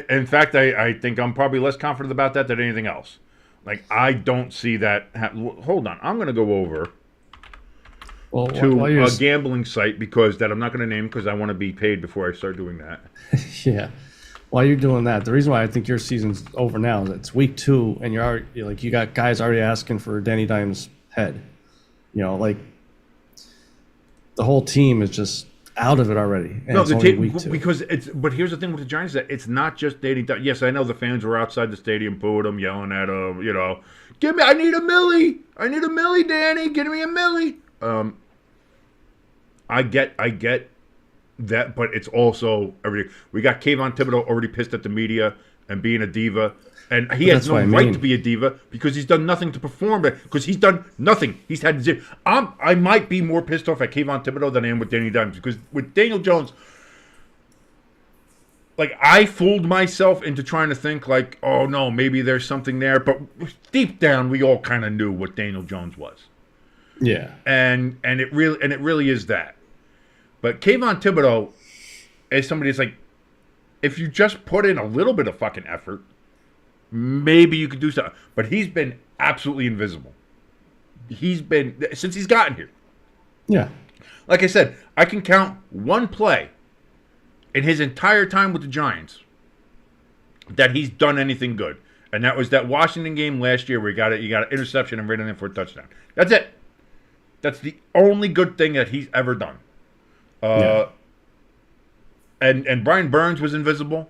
In fact, I think I'm probably less confident about that than anything else. Like, I don't see that. Hold on. I'm going to go over to a gambling site that I'm not going to name because I want to be paid before I start doing that. Yeah. While you're doing that, the reason why I think your season's over now is it's week 2, and you got guys already asking for Danny Dimes' head. The whole team is just out of it already. And no, it's only week 2. Because but here's the thing with the Giants, that it's not just Danny Dimes. Yes, I know the fans were outside the stadium booing him, yelling at him. I need a millie. I need a millie, Danny. Give me a millie. I get that, but it's also everything. We got Kayvon Thibodeau already pissed at the media and being a diva. And he has no right to be a diva because he's done nothing to perform. Because he's done nothing. He's had zero. I might be more pissed off at Kayvon Thibodeau than I am with Danny Dimes. Because with Daniel Jones, like, I fooled myself into trying to think like, oh no, maybe there's something there. But deep down, we all kind of knew what Daniel Jones was. Yeah. And it really is that. But Kayvon Thibodeau is somebody that's like, if you just put in a little bit of fucking effort, maybe you could do something. But he's been absolutely invisible. He's been, since he's gotten here. Yeah. Like I said, I can count one play in his entire time with the Giants that he's done anything good. And that was that Washington game last year where you got an interception and ran in for a touchdown. That's it. That's the only good thing that he's ever done. And Brian Burns was invisible.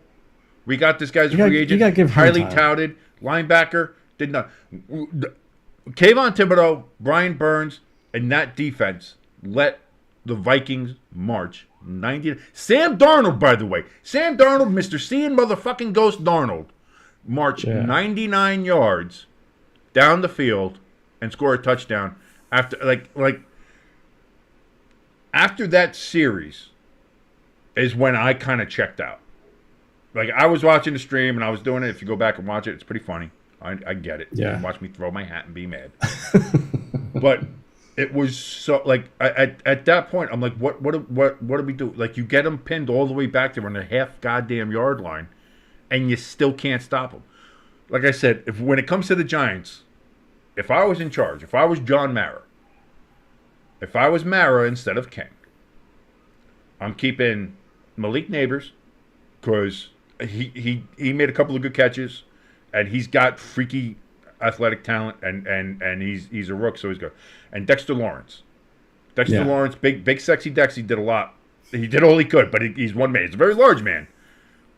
We got this guy's free agent, highly touted linebacker. Did not. Kayvon Thibodeau, Brian Burns, and that defense let the Vikings march 90. Sam Darnold, by the way, Mr. Seeing motherfucking Ghost Darnold, marched 99 yards down the field and score a touchdown after after that series is when I kind of checked out. Like, I was watching the stream and I was doing it. If you go back and watch it, it's pretty funny. I get it. Yeah. You can watch me throw my hat and be mad. But It was so like at that point, I'm like, what do we do? Like, you get them pinned all the way back there on the half goddamn yard line, and you still can't stop them. Like I said, if when it comes to the Giants, if I was in charge, if I was John Mara, if I was Mara instead of King, I'm keeping Malik Neighbors because he made a couple of good catches, and he's got freaky athletic talent, and he's a rook, so he's good. And Dexter Lawrence, Lawrence, big sexy Dex, he did a lot. He did all he could, but he's one man. He's a very large man,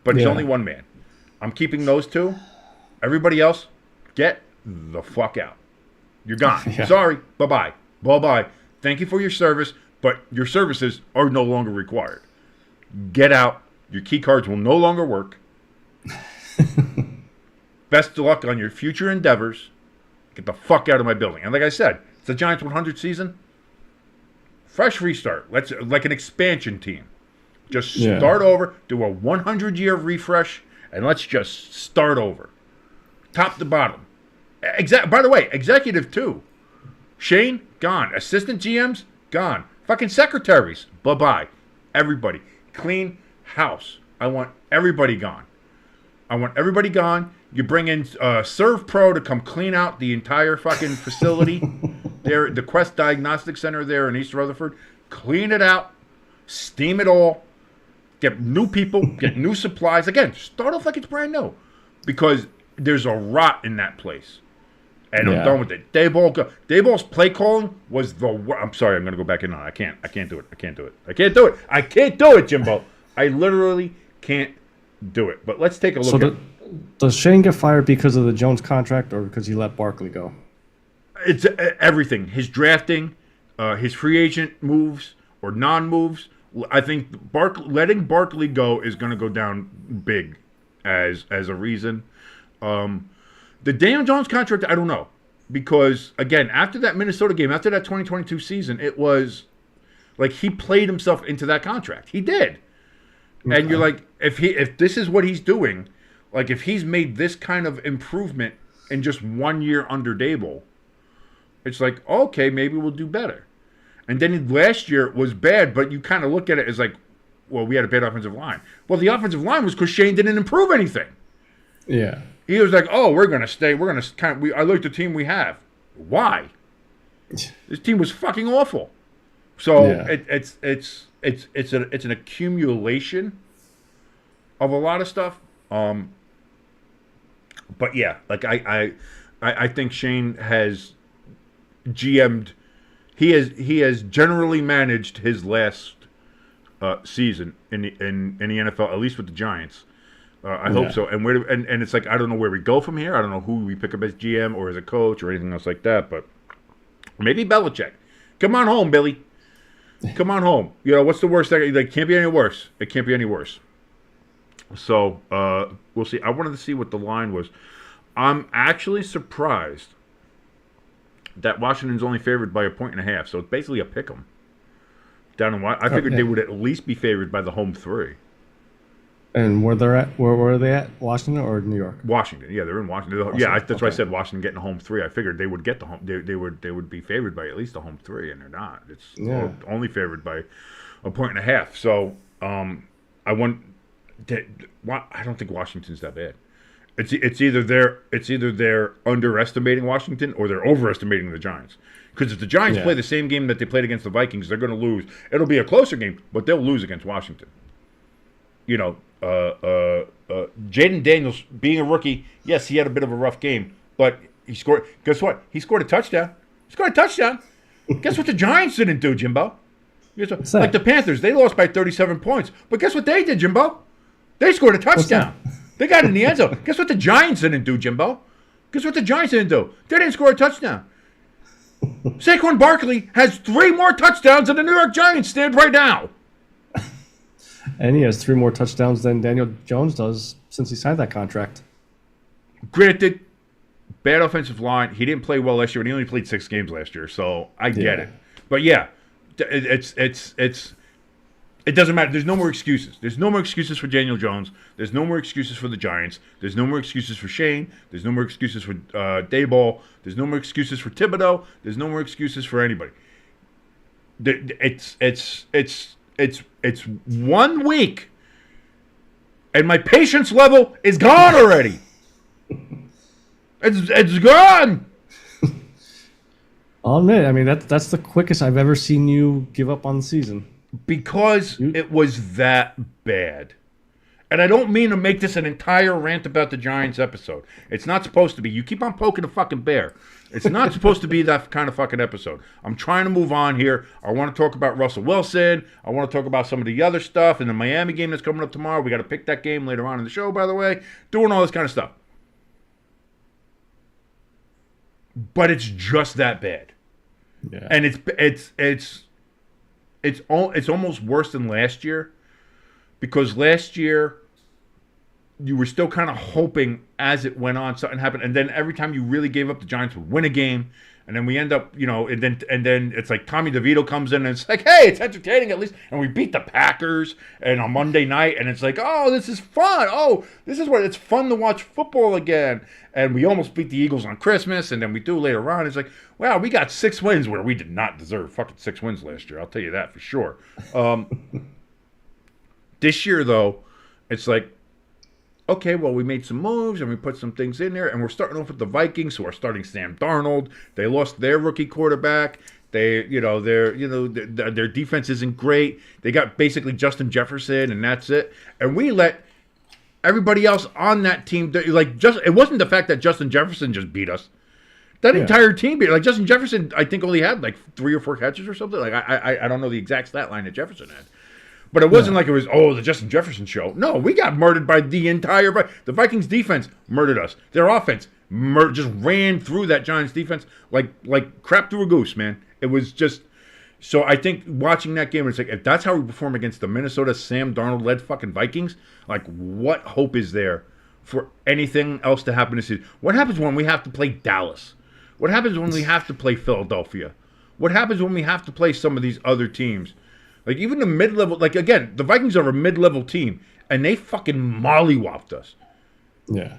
but he's only one man. I'm keeping those two. Everybody else, get the fuck out. You're gone. Yeah. Sorry. Bye-bye. Bye-bye. Thank you for your service, but your services are no longer required. Get out. Your key cards will no longer work. Best of luck on your future endeavors. Get the fuck out of my building. And like I said, it's the Giants 100 season. Fresh restart. Let's like an expansion team. Just start over, do a 100-year refresh, and let's just start over. Top to bottom. By the way, executive too. Shane, gone. Assistant GMs, gone. Fucking secretaries, bye-bye. Everybody. Clean house. I want everybody gone. You bring in Serve Pro to come clean out the entire fucking facility. There, the Quest Diagnostic Center there in East Rutherford. Clean it out. Steam it all. Get new people. Get new supplies. Again, start off like it's brand new. Because there's a rot in that place. And I'm done with it. Dayball's play calling was the worst. I'm sorry, I'm going to go back in on it. I can't do it. I can't do it, Jimbo. I literally can't do it. But let's take a look does Shane get fired because of the Jones contract or because he let Barkley go? It's everything. His drafting, his free agent moves or non-moves. I think letting Barkley go is going to go down big as a reason. The Daniel Jones contract, I don't know. Because, again, after that Minnesota game, after that 2022 season, it was like he played himself into that contract. He did. Okay. And you're like, if this is what he's doing, like if he's made this kind of improvement in just 1 year under Dable, it's like, okay, maybe we'll do better. And then last year was bad, but you kind of look at it as like, well, we had a bad offensive line. Well, the offensive line was because Shane didn't improve anything. Yeah. He was like, oh, we're going to stay. We're going to I like the team we have. Why? This team was fucking awful. So it's an accumulation of a lot of stuff. But yeah, like I think Shane has GM'd. He has generally managed his last season in the NFL, at least with the Giants. I hope so. And and it's like, I don't know where we go from here. I don't know who we pick up as GM or as a coach or anything else like that. But maybe Belichick. Come on home, Billy. Come on home. You know, what's the worst thing? It can't be any worse. It can't be any worse. So we'll see. I wanted to see what the line was. I'm actually surprised that Washington's only favored by 1.5. So it's basically a pick 'em. Down in I figured they would at least be favored by the home 3. And where are they at? Washington or New York? Washington. Yeah, they're in Washington. That's why I said Washington getting a home 3. I figured they would get the home. They would be favored by at least a home 3, and they're not. It's only favored by 1.5. So I don't think Washington's that bad. It's either they're underestimating Washington or they're overestimating the Giants. Because if the Giants play the same game that they played against the Vikings, they're going to lose. It'll be a closer game, but they'll lose against Washington. You know, Jaden Daniels, being a rookie, yes, he had a bit of a rough game, but he scored. Guess what? He scored a touchdown. Guess what the Giants didn't do, Jimbo? Like the Panthers, they lost by 37 points. But guess what they did, Jimbo? They scored a touchdown. They got in the end zone. Guess what the Giants didn't do, Jimbo? Guess what the Giants didn't do? They didn't score a touchdown. Saquon Barkley has 3 more touchdowns than the New York Giants stand right now. And he has 3 more touchdowns than Daniel Jones does since he signed that contract. Granted, bad offensive line. He didn't play well last year, and he only played 6 games last year, so I get it. But yeah, it doesn't matter. There's no more excuses. There's no more excuses for Daniel Jones. There's no more excuses for the Giants. There's no more excuses for Shane. There's no more excuses for Dayball. There's no more excuses for Thibodeau. There's no more excuses for anybody. It's 1 week, and my patience level is gone already. It's gone. I'll admit, I mean that's the quickest I've ever seen you give up on the season. Because it was that bad. And I don't mean to make this an entire rant about the Giants episode. It's not supposed to be. You keep on poking the fucking bear. It's not supposed to be that kind of fucking episode. I'm trying to move on here. I want to talk about Russell Wilson. I want to talk about some of the other stuff. And the Miami game that's coming up tomorrow. We got to pick that game later on in the show, by the way. Doing all this kind of stuff. But it's just that bad. Yeah. And it's almost worse than last year, because last year you were still kind of hoping as it went on something happened, and then every time you really gave up, the Giants would win a game, and then we end up, and then it's like Tommy DeVito comes in and it's like, hey, it's entertaining at least, and we beat the Packers and on Monday night, and it's like, oh, this is fun. Oh, this is what it's fun to watch football again. And we almost beat the Eagles on Christmas, and then we do later on. It's like, wow, we got 6 wins where we did not deserve fucking 6 wins last year. I'll tell you that for sure. This year, though, it's like, okay, well, we made some moves and we put some things in there, and we're starting off with the Vikings, who are starting Sam Darnold. They lost their rookie quarterback. Their defense isn't great. They got basically Justin Jefferson, and that's it. And we let everybody else on that team, it wasn't the fact that Justin Jefferson just beat us. That entire team beat. Like, Justin Jefferson, I think only had like 3 or 4 catches or something. Like, I don't know the exact stat line that Jefferson had. But it wasn't like it was, the Justin Jefferson show. No, we got murdered by the entire... The Vikings defense murdered us. Their offense just ran through that Giants defense like crap through a goose, man. It was just... So I think watching that game, it's like, if that's how we perform against the Minnesota Sam Darnold-led fucking Vikings, like, what hope is there for anything else to happen this season? What happens when we have to play Dallas? What happens when we have to play Philadelphia? What happens when we have to play some of these other teams? Like, even the mid-level, like, again, the Vikings are a mid-level team, and they fucking mollywopped us. Yeah.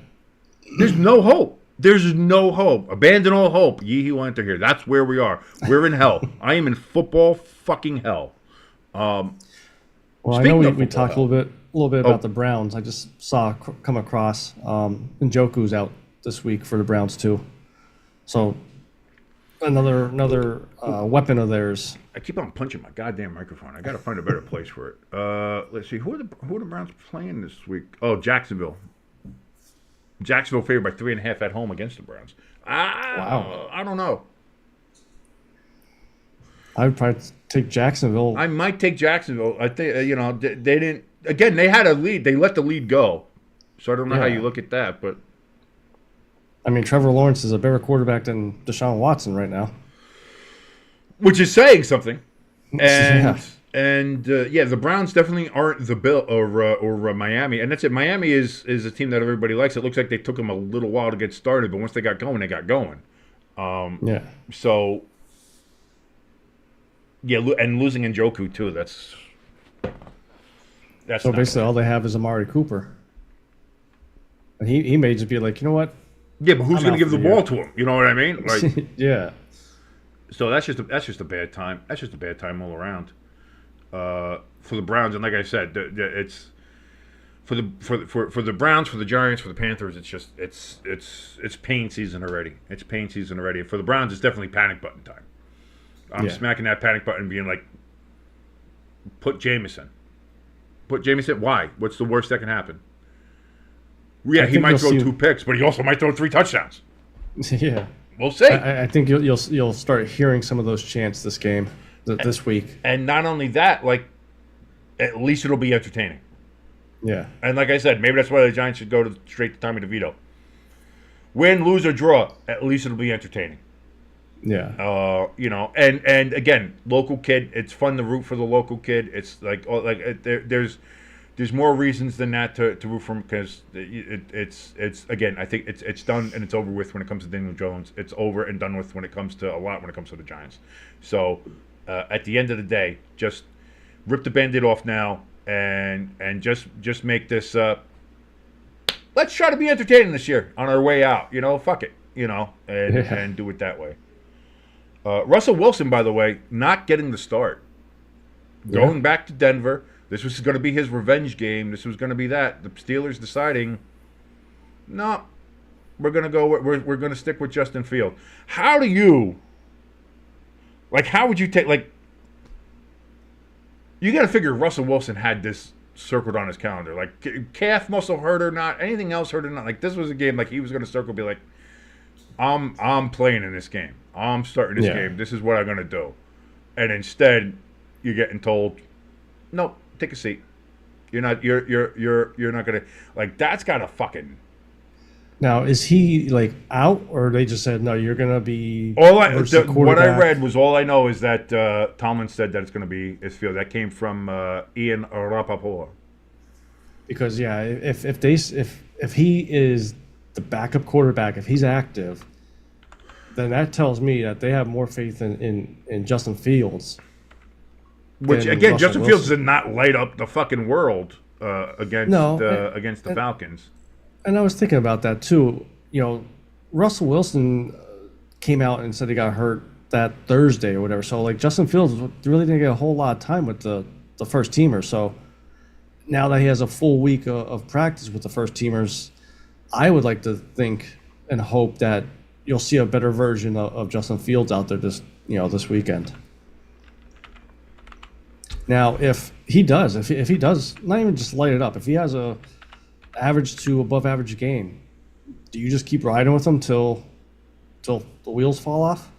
There's no hope. There's no hope. Abandon all hope. Ye who enter here. That's where we are. We're in hell. I am in football fucking hell. Well, I know we talked a little bit about the Browns. I just saw come across Njoku's out this week for the Browns too. So another weapon of theirs. I keep on punching my goddamn microphone. I got to find a better place for it. Let's see. Who are the Browns playing this week? Oh, Jacksonville. Jacksonville favored by 3.5 at home against the Browns. Wow. I don't know. I would probably take Jacksonville. I might take Jacksonville. I think, they didn't. Again, they had a lead. They let the lead go. So I don't know how you look at that. But I mean, Trevor Lawrence is a better quarterback than Deshaun Watson right now. Which is saying something. And the Browns definitely aren't the Bill or Miami, and that's it. Miami is a team that everybody likes. It looks like they took them a little while to get started, but once they got going, they got going. So and losing Njoku too. That's so basically all they have is Amari Cooper, and he may just be like, you know what? Yeah, but who's going to give the ball to him? You know what I mean? Like, yeah. So that's just a bad time. That's just a bad time all around. For the Browns, and like I said, it's for the Browns, for the Giants, for the Panthers. It's just it's pain season already. It's pain season already. For the Browns, it's definitely panic button time. I'm smacking that panic button, being like, put Jameson. Why? What's the worst that can happen? Yeah, he might throw 2 picks, but he also might throw 3 touchdowns. Yeah, we'll see. I think you'll start hearing some of those chants this game. This week. And not only that, like, at least it'll be entertaining. Yeah. And like I said, maybe that's why the Giants should go straight to Tommy DeVito. Win, lose, or draw, at least it'll be entertaining. Yeah. And again, local kid, it's fun to root for the local kid. It's there's more reasons than that to root for him, because it's again, I think it's done and it's over with when it comes to Daniel Jones. It's over and done with when it comes to the Giants. So at the end of the day, just rip the Band-Aid off now and just make this. Let's try to be entertaining this year on our way out. Fuck it. And do it that way. Russell Wilson, by the way, not getting the start. Going back to Denver. This was going to be his revenge game. This was going to be that. The Steelers deciding, no, we're going to go. We're going to stick with Justin Field. How do you, how would you take, you got to figure Russell Wilson had this circled on his calendar. Calf muscle hurt or not, anything else hurt or not. This was a game he was going to circle, be like, I'm playing in this game. I'm starting this game. This is what I'm going to do. And instead, you're getting told, nope, take a seat. You're not going to, that's got to fucking. Now, is he out, or they just said no? You're going to be. What I read was all I know is that Tomlin said that it's going to be his field. That came from Ian Rapoport. Because if he is the backup quarterback, if he's active, then that tells me that they have more faith in Justin Fields. Which again, Justin Fields did not light up the fucking world against the Falcons. And I was thinking about that too. Russell Wilson came out and said he got hurt that Thursday or whatever. So Justin Fields really didn't get a whole lot of time with the first teamer. So now that he has a full week of practice with the first teamers, I would like to think and hope that you'll see a better version of Justin Fields out there this weekend. Now, if he does not even just light it up, if he has a average to above average game, do you just keep riding with him till the wheels fall off?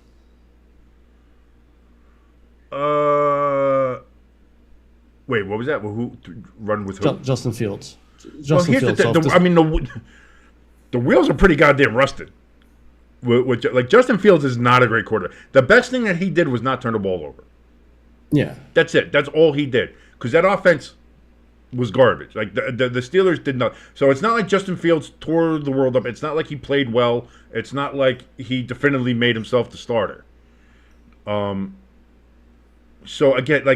Wait, what was that? Who run with who? Justin Fields. Here's the wheels are pretty goddamn rusted. Justin Fields is not a great quarterback. The best thing that he did was not turn the ball over. Yeah, that's it. That's all he did, because that offense was garbage. The Steelers did not. So it's not like Justin Fields tore the world up. It's not like he played well. It's not like he definitively made himself the starter. So again,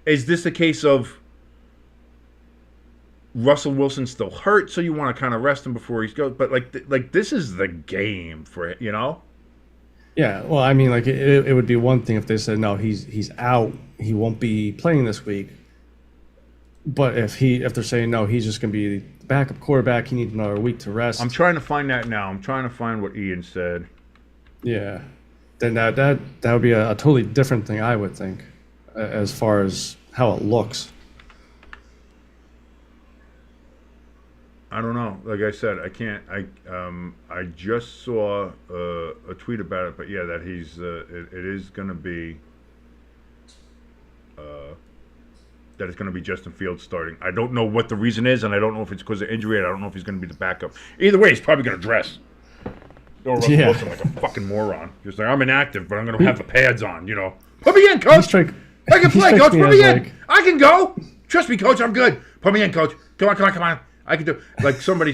is this a case of Russell Wilson still hurt, so you want to kind of rest him before he goes? But this is the game for it, Yeah, well, I mean, it would be one thing if they said no, he's out, he won't be playing this week. But if they're saying no, he's just going to be the backup quarterback, he needs another week to rest. I'm trying to find that now. I'm trying to find what Ian said. Yeah, then that would be a totally different thing, I would think, as far as how it looks. I don't know. Like I said, I can't. I just saw a tweet about it, but yeah, that he's it is going to be that it's going to be Justin Fields starting. I don't know what the reason is, and I don't know if it's because of injury. I don't know if he's going to be the backup. Either way, he's probably going to dress. Russell Wilson like a fucking moron. He's like, I'm inactive, but I'm going to have the pads on. Put me in, coach. I can play, coach. Put me in. I can go. Trust me, coach. I'm good. Put me in, coach. Come on. I can do somebody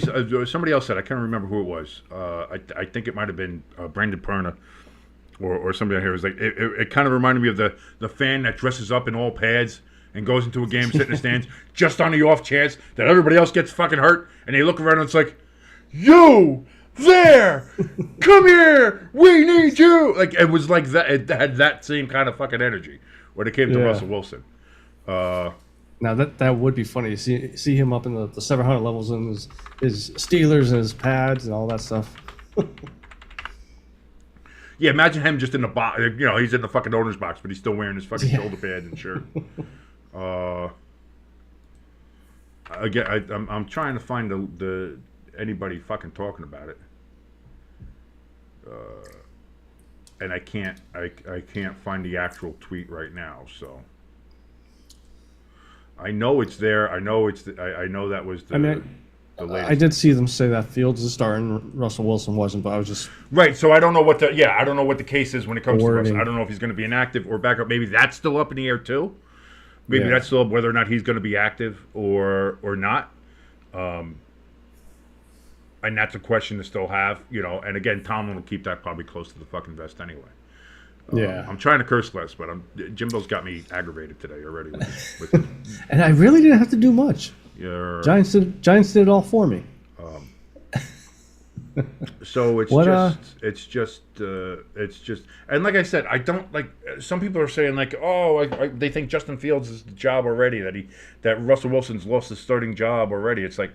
else said. I can't remember who it was. I think it might have been Brandon Perna or somebody out here. It was it kind of reminded me of the fan that dresses up in all pads and goes into a game, sit in the stands, just on the off chance that everybody else gets fucking hurt, and they look around and it's like, you there, come here, we need you. It was like that. It had that same kind of fucking energy when it came to Russell Wilson. Now that would be funny to see him up in the 700 levels and his Steelers and his pads and all that stuff. Yeah, imagine him just in the box. He's in the fucking owner's box, but he's still wearing his fucking shoulder pad and shirt. Again, I'm trying to find the anybody fucking talking about it, and I can't find the actual tweet right now. So. I know it's there. I know that was the latest. I did see them say that Fields is starting, Russell Wilson wasn't, but I was just right. So I don't know what the case is when it comes to Russell. I don't know if he's going to be inactive or backup. Maybe that's still up in the air too. Maybe that's still up whether or not he's going to be active or not. And that's a question to still have, And again, Tomlin will keep that probably close to the fucking vest anyway. I'm trying to curse less, but Jimbo's got me aggravated today already. With and I really didn't have to do much. Giants did it all for me. So What it's just, and like I said, I don't like. Some people are saying like, oh, they think Justin Fields is the job already. That Russell Wilson's lost his starting job already. It's like,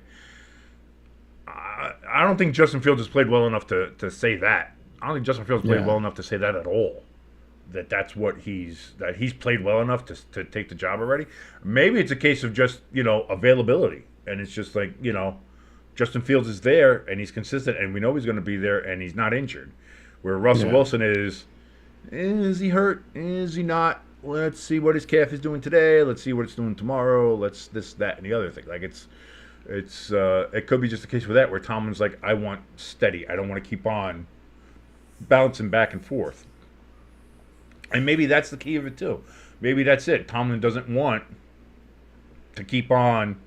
I don't think Justin Fields has played well enough to say that. I don't think Justin Fields played yeah. well enough to say that at all. That he's played well enough to take the job already. Maybe it's a case of just availability, and it's just like Justin Fields is there and he's consistent, and we know he's going to be there, and he's not injured. Where Russell Yeah. Wilson is he hurt? Is he not? Let's see what his calf is doing today. Let's see what it's doing tomorrow. Let's this, that, and the other thing. Like it could be just a case with that where Tomlin's like, I want steady. I don't want to keep on bouncing back and forth. And maybe that's the key of it too. Maybe that's it. Tomlin doesn't want to keep on.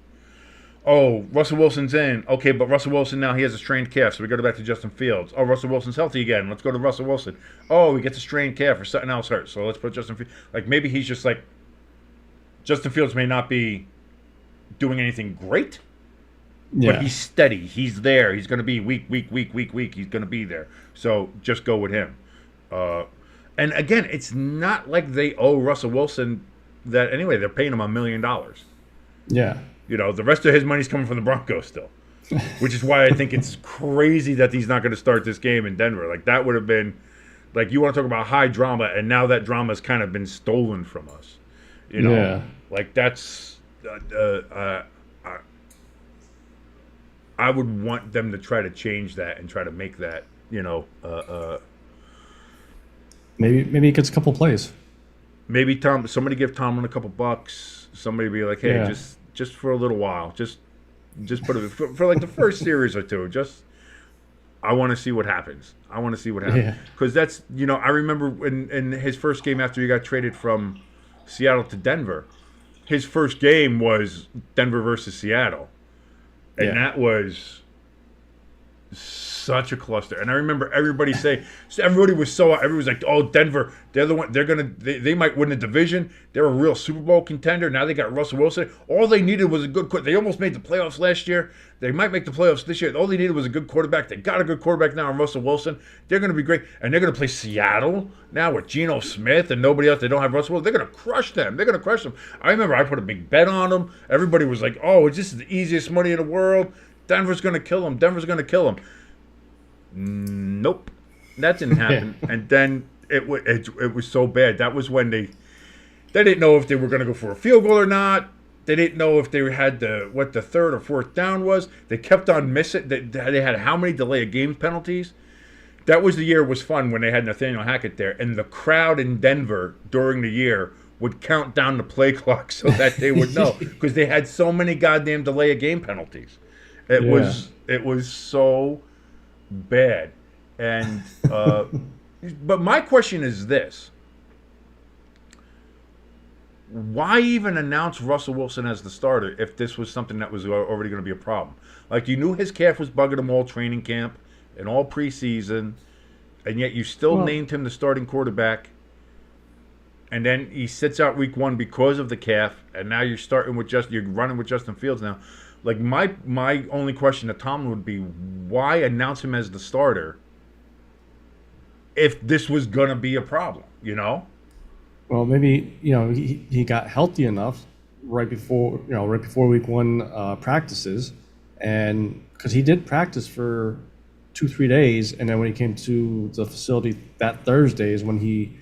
Oh, Russell Wilson's in. Okay, but Russell Wilson now he has a strained calf, so we go back to Justin Fields. Oh, Russell Wilson's healthy again. Let's go to Russell Wilson. Oh, he gets a strained calf or something else hurt, so let's put Justin Fields. Like maybe he's just like Justin Fields may not be doing anything great, but Yeah. he's steady. He's there. He's going to be week. He's going to be there. So just go with him. Uh, and again, it's not like they owe Russell Wilson that anyway. They're paying him $1 million. Yeah. The rest of his money's coming from the Broncos still, which is why I think it's crazy that he's not going to start this game in Denver. Like that would have been, like you want to talk about high drama, and now that drama has kind of been stolen from us. Yeah. Like that's. I would want them to try to change that and try to make that. Maybe he gets a couple plays. Maybe somebody give Tomlin a couple bucks. Somebody be like, hey, Yeah. just for a little while, just put it for like the first series or two. Just I want to see what happens. I want to see what happens Yeah. because that's I remember in his first game after he got traded from Seattle to Denver, his first game was Denver versus Seattle, and Yeah. that was such a cluster. And I remember everybody saying, everybody was like, oh, Denver, they're the one, they might win the division. They're a real Super Bowl contender. Now they got Russell Wilson. All they needed was a good quarterback. They almost made the playoffs last year. They might make the playoffs this year. All they needed was a good quarterback. They got a good quarterback now in Russell Wilson. They're going to be great. And they're going to play Seattle now with Geno Smith and nobody else. They don't have Russell Wilson. They're going to crush them. They're going to crush them. I remember I put a big bet on them. Everybody was like, oh, this is the easiest money in the world. Denver's going to kill them. Denver's going to kill them. Nope, that didn't happen. And then it was so bad. That was when they didn't know if they were going to go for a field goal or not. They didn't know if they had what the third or fourth down was. They kept on missing. They had how many delay of game penalties? That was the year it was fun when they had Nathaniel Hackett there, and the crowd in Denver during the year would count down the play clock so that they would know because they had so many goddamn delay of game penalties. It was so bad. And but my question is this: why even announce Russell Wilson as the starter if this was something that was already going to be a problem? Like, you knew his calf was bugging him all training camp and all preseason, and yet you still named him the starting quarterback, and then he sits out week 1 because of the calf, and now you're running with Justin Fields now. Like, my only question to Tomlin would be, why announce him as the starter if this was going to be a problem, Well, maybe he got healthy enough right before week 1 practices, and because he did practice for 2-3 days, and then when he came to the facility that Thursday is when he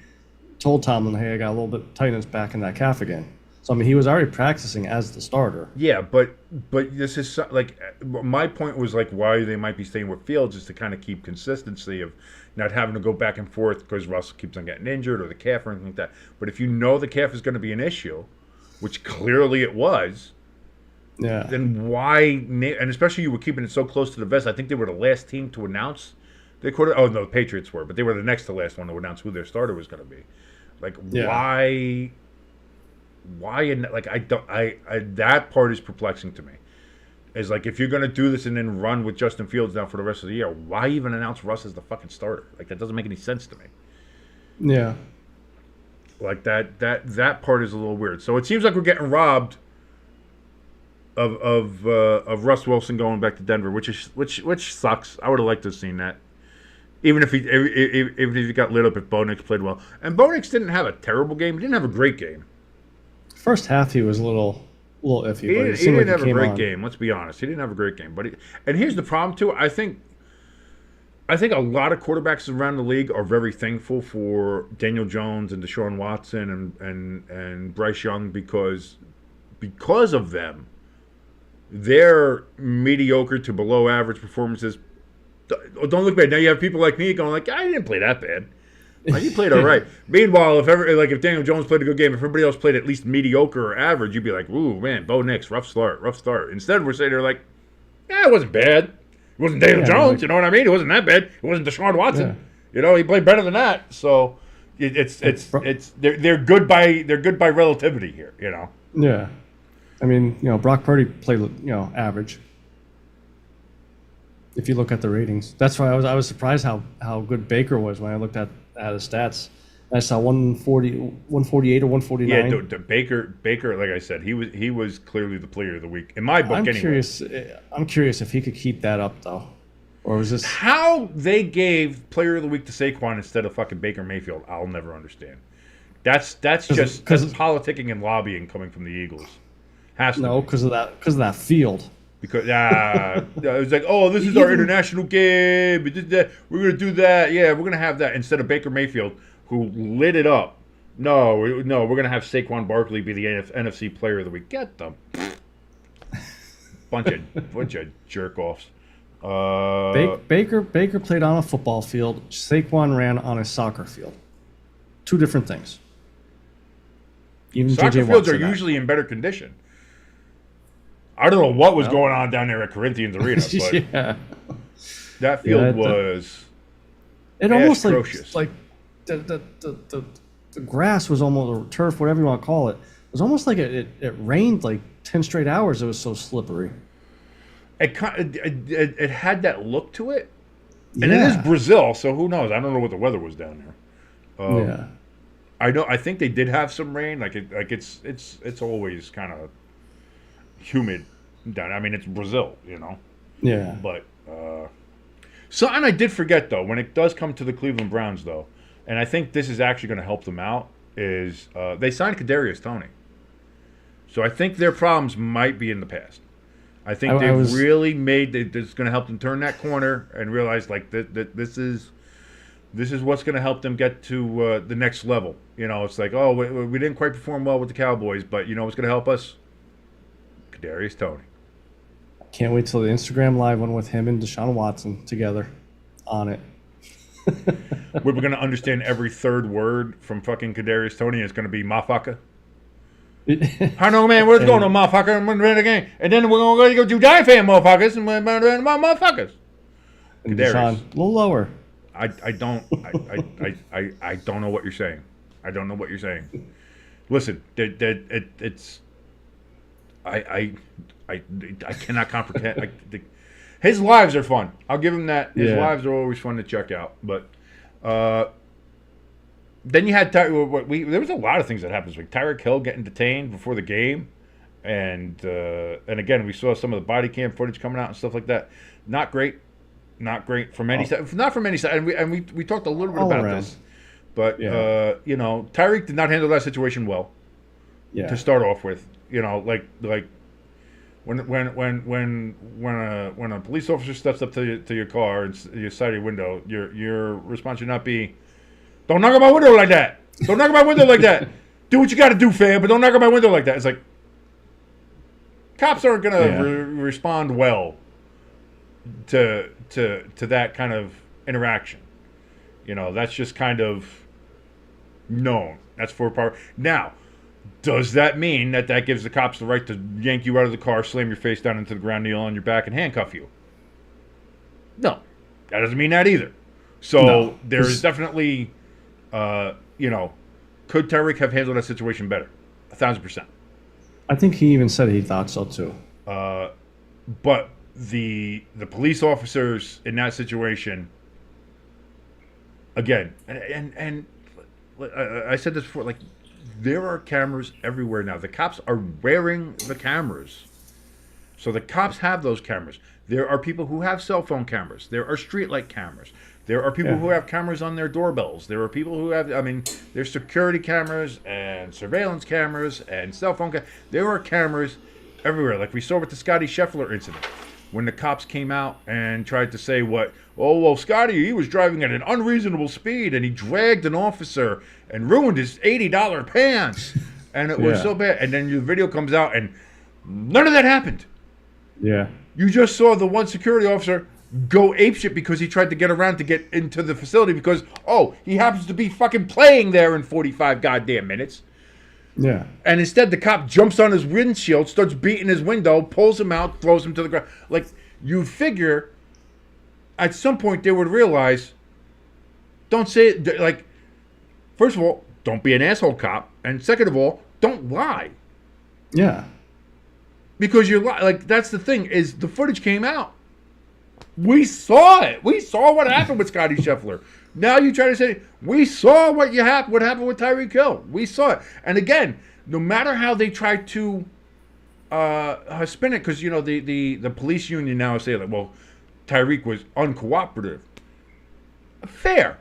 told Tomlin, "Hey, I got a little bit of tightness back in that calf again." So I mean, he was already practicing as the starter. Yeah, but this is like my point was like why they might be staying with Fields is to kind of keep consistency of not having to go back and forth because Russell keeps on getting injured or the calf or anything like that. But if you know the calf is going to be an issue, which clearly it was, then why? And especially you were keeping it so close to the vest. I think they were the last team to announce the quarter. Oh no, the Patriots were, but they were the next to last one to announce who their starter was going to be. Like why? Like that part is perplexing to me. Is like if you're gonna do this and then run with Justin Fields now for the rest of the year, why even announce Russ as the fucking starter? Like that doesn't make any sense to me. Yeah. Like that part is a little weird. So it seems like we're getting robbed of Russ Wilson going back to Denver, which sucks. I would have liked to have seen that. Even if he got lit up if Bo Nix played well. And Bo Nix didn't have a terrible game. He didn't have a great game. First half he was a little iffy. He didn't have a great game. Let's be honest. He didn't have a great game. And here's the problem too. I think a lot of quarterbacks around the league are very thankful for Daniel Jones and Deshaun Watson and Bryce Young because of them, their mediocre to below average performances don't look bad. Now you have people like me going like, I didn't play that bad. Like, you played all right. Meanwhile, if Daniel Jones played a good game, if everybody else played at least mediocre or average, you'd be like, ooh, man, Bo Nix, rough start. Instead, we're sitting there like, it wasn't bad. It wasn't Daniel Jones, you know what I mean? It wasn't that bad. It wasn't Deshaun Watson. Yeah. He played better than that. So they're good by relativity here, Yeah. I mean, Brock Purdy played, average. If you look at the ratings, that's why I was surprised how good Baker was when I looked at his stats. I saw 148 or 149. Yeah, Baker, like I said, he was clearly the player of the week in my book. I'm curious if he could keep that up though, or was this how they gave player of the week to Saquon instead of fucking Baker Mayfield? I'll never understand. That's just politicking and lobbying coming from the Eagles. Because of that field. Because it was like, oh, this is our international game. We did that. We're gonna do that. Yeah, we're gonna have that instead of Baker Mayfield, who lit it up. No, we're gonna have Saquon Barkley be the NFC Player of the Week. Get them. bunch of jerk offs. Baker played on a football field. Saquon ran on a soccer field. Two different things. Even soccer fields are usually in better condition. I don't know what was going on down there at Corinthians Arena, but that field was atrocious. Like the grass was almost, or turf, whatever you want to call it. It was almost like it rained like 10 straight hours. It was so slippery. It had that look to it, and it is Brazil, so who knows? I don't know what the weather was down there. I think they did have some rain. It's always kind of humid down. I mean, it's Brazil, Yeah. But something I did forget though, when it does come to the Cleveland Browns though, and I think this is actually going to help them out, is they signed Kadarius Toney. So I think their problems might be in the past. I think they've really made it's going to help them turn that corner and realize like that this is what's going to help them get to the next level. It's like, oh, we didn't quite perform well with the Cowboys, but what's going to help us? Kadarius Toney. Can't wait till the Instagram live one with him and Deshaun Watson together on it. We're going to understand every third word from fucking Kadarius Toney. It's going to be motherfucker. I know, man. Where's going on, motherfucker? I'm going to win the game. And then we're going to go do Giant fan motherfuckers and motherfuckers. And Deshaun, a little lower. I don't know what you're saying. I don't know what you're saying. Listen, it's I cannot comprehend. His lives are fun. I'll give him that. His lives are always fun to check out. But then you had there was a lot of things that happened this week. Tyreek Hill getting detained before the game, and again we saw some of the body cam footage coming out and stuff like that. Not great from any side. Not from any side. And we talked a little bit about this, but Tyreek did not handle that situation well. Yeah. To start off with. Like when a police officer steps up to your car and your side of your window, your response should not be, "Don't knock on my window like that. Don't knock on my window like that. Do what you got to do, fam, but don't knock on my window like that." It's like cops aren't gonna respond well to that kind of interaction. That's just kind of known. That's for power. Now, does that mean that gives the cops the right to yank you out of the car, slam your face down into the ground, kneel on your back, and handcuff you? No. That doesn't mean that either. So there is definitely, could Tyreek have handled that situation better? 1,000%. I think he even said he thought so too. But the police officers in that situation, again, and I said this before, like, there are cameras everywhere now. The cops are wearing the cameras. So the cops have those cameras. There are people who have cell phone cameras. There are streetlight cameras. There are people who have cameras on their doorbells. There are people who have, I mean, there's security cameras and surveillance cameras and cell phone cameras. There are cameras everywhere. Like we saw with the Scotty Scheffler incident. When the cops came out and tried to say Scotty, he was driving at an unreasonable speed and he dragged an officer and ruined his $80 pants. And it was so bad. And then the video comes out and none of that happened. Yeah. You just saw the one security officer go apeshit because he tried to get around to get into the facility because, he happens to be fucking playing there in 45 goddamn minutes. Yeah. And instead, the cop jumps on his windshield, starts beating his window, pulls him out, throws him to the ground. Like, you figure at some point they would realize, don't say it, like, first of all, don't be an asshole cop. And second of all, don't lie. Yeah. Because you're like, that's the thing, is the footage came out. We saw it. We saw what happened with Scotty Scheffler. Now you try to say, we saw what happened with Tyreek Hill. We saw it. And again, no matter how they try to spin it, because, the police union now say, Tyreek was uncooperative. Fair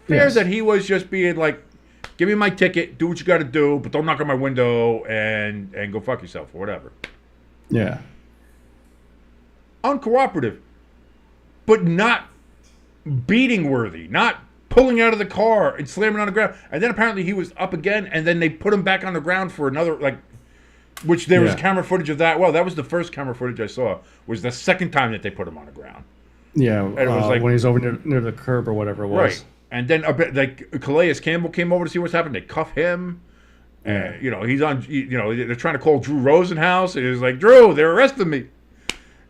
yes. That he was just being like, give me my ticket, do what you got to do, but don't knock on my window and go fuck yourself or whatever. Yeah. Uncooperative, but not beating worthy, not pulling out of the car and slamming on the ground. And then apparently he was up again, and then they put him back on the ground for another, which there was camera footage of that. Well, that was the first camera footage I saw, was the second time that they put him on the ground. Yeah, and it was when he's over near the curb or whatever it was. Right. And then Calais Campbell came over to see what's happened. They cuff him. He's on, they're trying to call Drew Rosenhaus. And he's like, Drew, they're arresting me.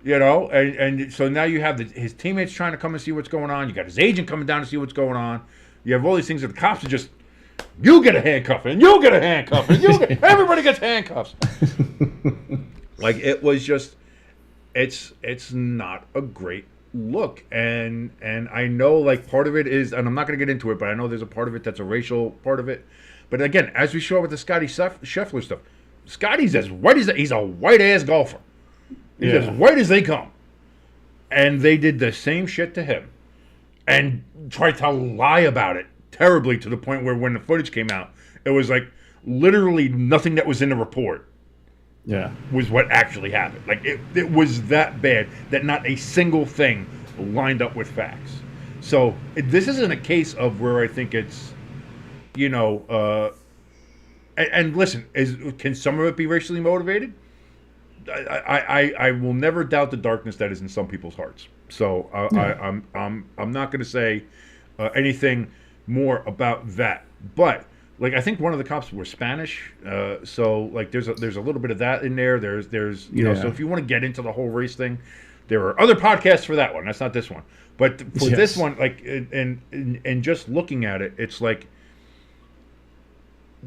And so now you have his teammates trying to come and see what's going on. You got his agent coming down to see what's going on. You have all these things that the cops are just, you get a handcuff and you get a handcuff and everybody gets handcuffs. It was just, it's not a great look. And I know part of it is, and I'm not going to get into it, but I know there's a part of it that's a racial part of it. But again, as we saw with the Scotty Scheffler stuff, Scotty's as white as he's a white ass golfer. He's as white as they come. And they did the same shit to him. And tried to lie about it terribly to the point where when the footage came out, it was literally nothing that was in the report was what actually happened. It was that bad that not a single thing lined up with facts. So this isn't a case of where I think it's, and listen, can some of it be racially motivated? I will never doubt the darkness that is in some people's hearts. So I'm not going to say anything more about that. But I think one of the cops were Spanish, so there's a little bit of that in there. There's so if you want to get into the whole race thing, there are other podcasts for that one. That's not this one. But for this one, and just looking at it, it's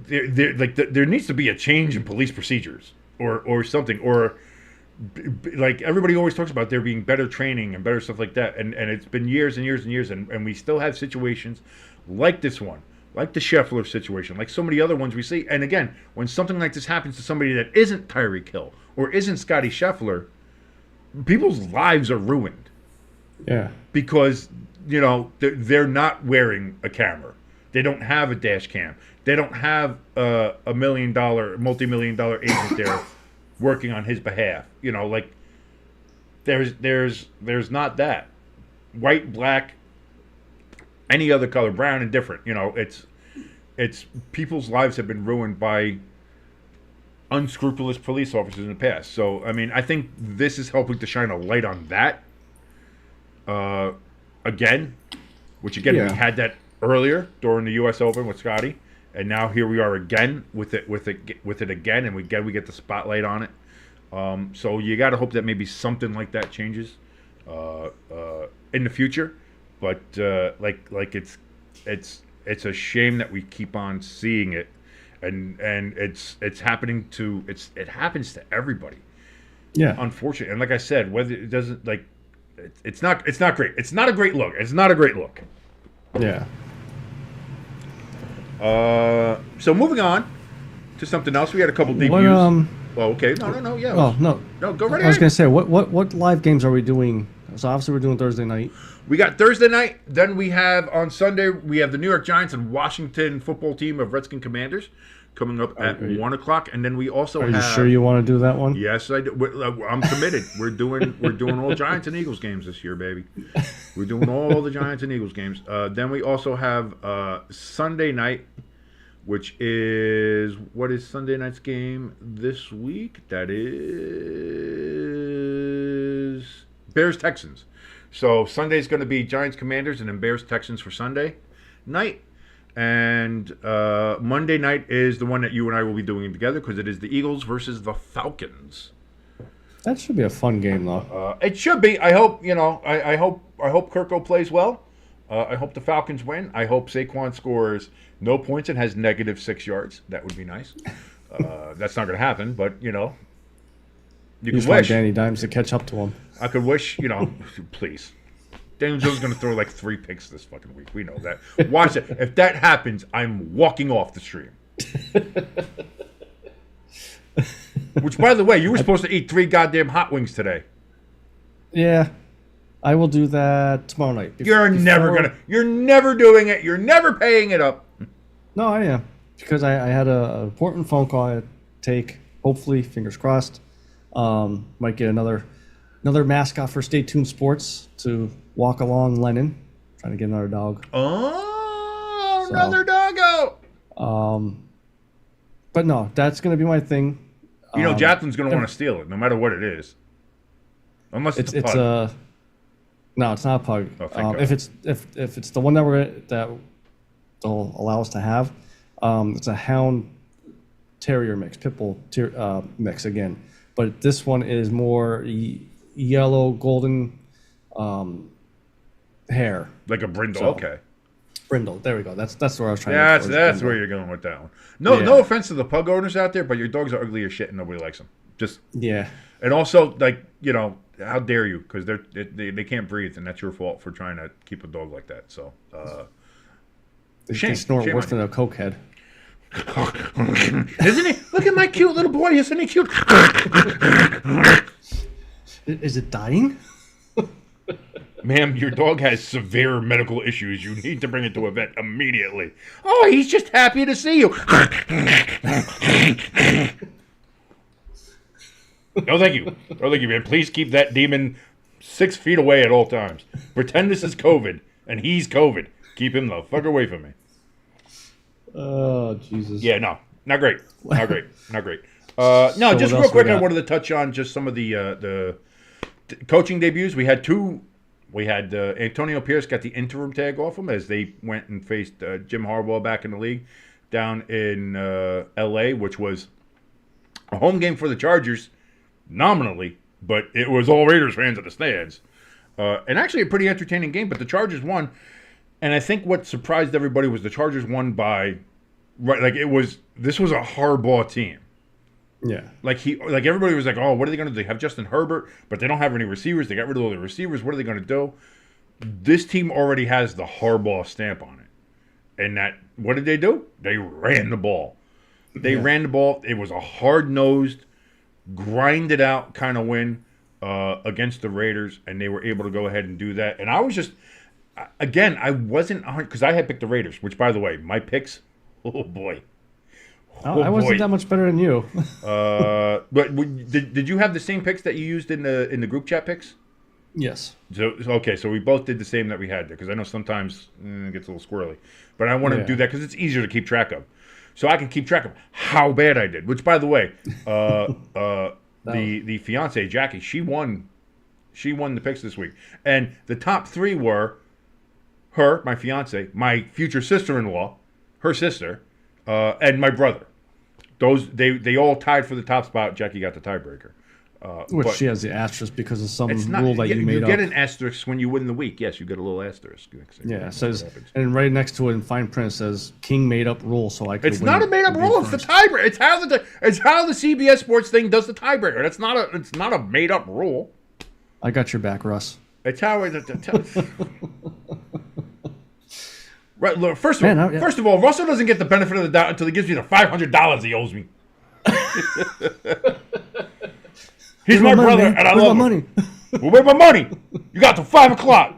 there needs to be a change in police procedures. Or something, or everybody always talks about there being better training and better stuff like that, and it's been years and years and years, and we still have situations like this one, like the Scheffler situation, like so many other ones we see. And again, when something like this happens to somebody that isn't Tyreek Hill or isn't Scotty Scheffler, people's lives are ruined. Yeah, because they're not wearing a camera, they don't have a dash cam. They don't have a multi-million-dollar agent there working on his behalf. There's not that. White, black, any other color, brown, indifferent. It's people's lives have been ruined by unscrupulous police officers in the past. So, I mean, I think this is helping to shine a light on that. Again, we had that earlier during the U.S. Open with Scotty. And now here we are again with it again, and we get the spotlight on it. So you got to hope that maybe something like that changes in the future. But it's a shame that we keep on seeing it, and it happens to everybody. Yeah, unfortunately, and like I said, whether it doesn't it's not great. It's not a great look. It's not a great look. Yeah. So moving on to something else, we had a couple debuts. Well, okay. No. Yeah. Oh no, No, go right I was ahead. gonna say what live games are we doing? So obviously we're doing Thursday night. We got Thursday night. Then we have on Sunday, we have the New York Giants and Washington football team of Redskin Commanders coming up at 1 o'clock. And then we also Are have. you sure you want to do that one? Yes, I do. I'm committed. We're doing all Giants and Eagles games this year, baby. We're doing all the Giants and Eagles games. Then we also have Sunday night, which is what is Sunday night's game this week? That is Bears Texans. So Sunday's going to be Giants Commanders and then Bears Texans for Sunday night. And Monday night is the one that you and I will be doing together because it is the Eagles versus the Falcons. That should be a fun game, though. It should be. I hope I hope Kirko plays well. I hope the Falcons win. I hope Saquon scores no points and has -6 yards. That would be nice. That's not going to happen, but you You can just want wish. Danny Dimes to catch up to him. I could wish, please. Daniel Jones is going to throw like 3 picks this fucking week. We know that. Watch it. If that happens, I'm walking off the stream. Which, by the way, you were supposed to eat 3 goddamn hot wings today. Yeah, I will do that tomorrow night. You're never doing it. You're never paying it up. No, I am because I had an important phone call I had to take. Hopefully, fingers crossed. Might get another mascot for Stay Tuned Sports to walk along Lennon. Trying to get another dog. Oh, another doggo. But no, that's going to be my thing. Jacqueline's going to want to steal it, no matter what it is. Unless it's a pug. No, it's not a pug. Oh, thank God. If it's the one that they'll allow us to have, it's a hound terrier mix, pit bull mix again. But this one is more yellow golden hair. Like a brindle. So, okay. Brindle. There we go. That's where I was trying. That's where you're going with that one. No offense to the pug owners out there, but your dogs are ugly as shit and nobody likes them. Just yeah. And also, how dare you? Because they can't breathe, and that's your fault for trying to keep a dog like that. So, They snort worse than a cokehead. Isn't he? Look at my cute little boy. Isn't he cute? Is it dying? Ma'am, your dog has severe medical issues. You need to bring it to a vet immediately. Oh, he's just happy to see you. No, thank you. No, thank you, man. Please keep that demon 6 feet away at all times. Pretend this is COVID, and he's COVID. Keep him the fuck away from me. Oh, Jesus. Yeah, no. Not great. Not great. No, So just what real else quick, we I got? wanted to touch on just some of the coaching debuts. We had 2. We had Antonio Pierce got the interim tag off him as they went and faced Jim Harbaugh back in the league down in L.A., which was a home game for the Chargers, nominally, but it was all Raiders fans at the stands. And actually a pretty entertaining game, but the Chargers won. And I think what surprised everybody was the Chargers won by, this was a Harbaugh team. Yeah. Everybody was like, oh, what are they going to do? They have Justin Herbert, but they don't have any receivers. They got rid of all the receivers. What are they going to do? This team already has the Harbaugh stamp on it. And what did they do? They ran the ball. Ran the ball. It was a hard-nosed, grinded out kind of win against the Raiders, and they were able to go ahead and do that. And I was just, again, I wasn't, because I had picked the Raiders, which, by the way, my picks, oh boy. I wasn't that much better than you. But did you have the same picks that you used in the group chat picks? Yes. So we both did the same that we had there, because I know sometimes it gets a little squirrely. But I want to do that because it's easier to keep track of. So I can keep track of how bad I did. Which, by the way, the fiance Jackie, she won the picks this week, and the top 3 were her, my fiance, my future sister-in-law, her sister, and my brother. Those they all tied for the top spot. Jackie got the tiebreaker. Which she has the asterisk because of some It's not, rule that you made You get up. an asterisk when you win the week. Yes, you get a little asterisk. Yeah, it says, and right next to it in fine print it says King made up rule, so I could. It's not a made up rule. It's the tiebreaker. It's how the CBS Sports thing does the tiebreaker. It's not a made up rule. I got your back, Russ. It's how it. Right. Look, first of all, Russell doesn't get the benefit of the doubt until he gives me the $500 he owes me. He's my brother, and I love him. Money? Well, where's my money? You got till 5 o'clock.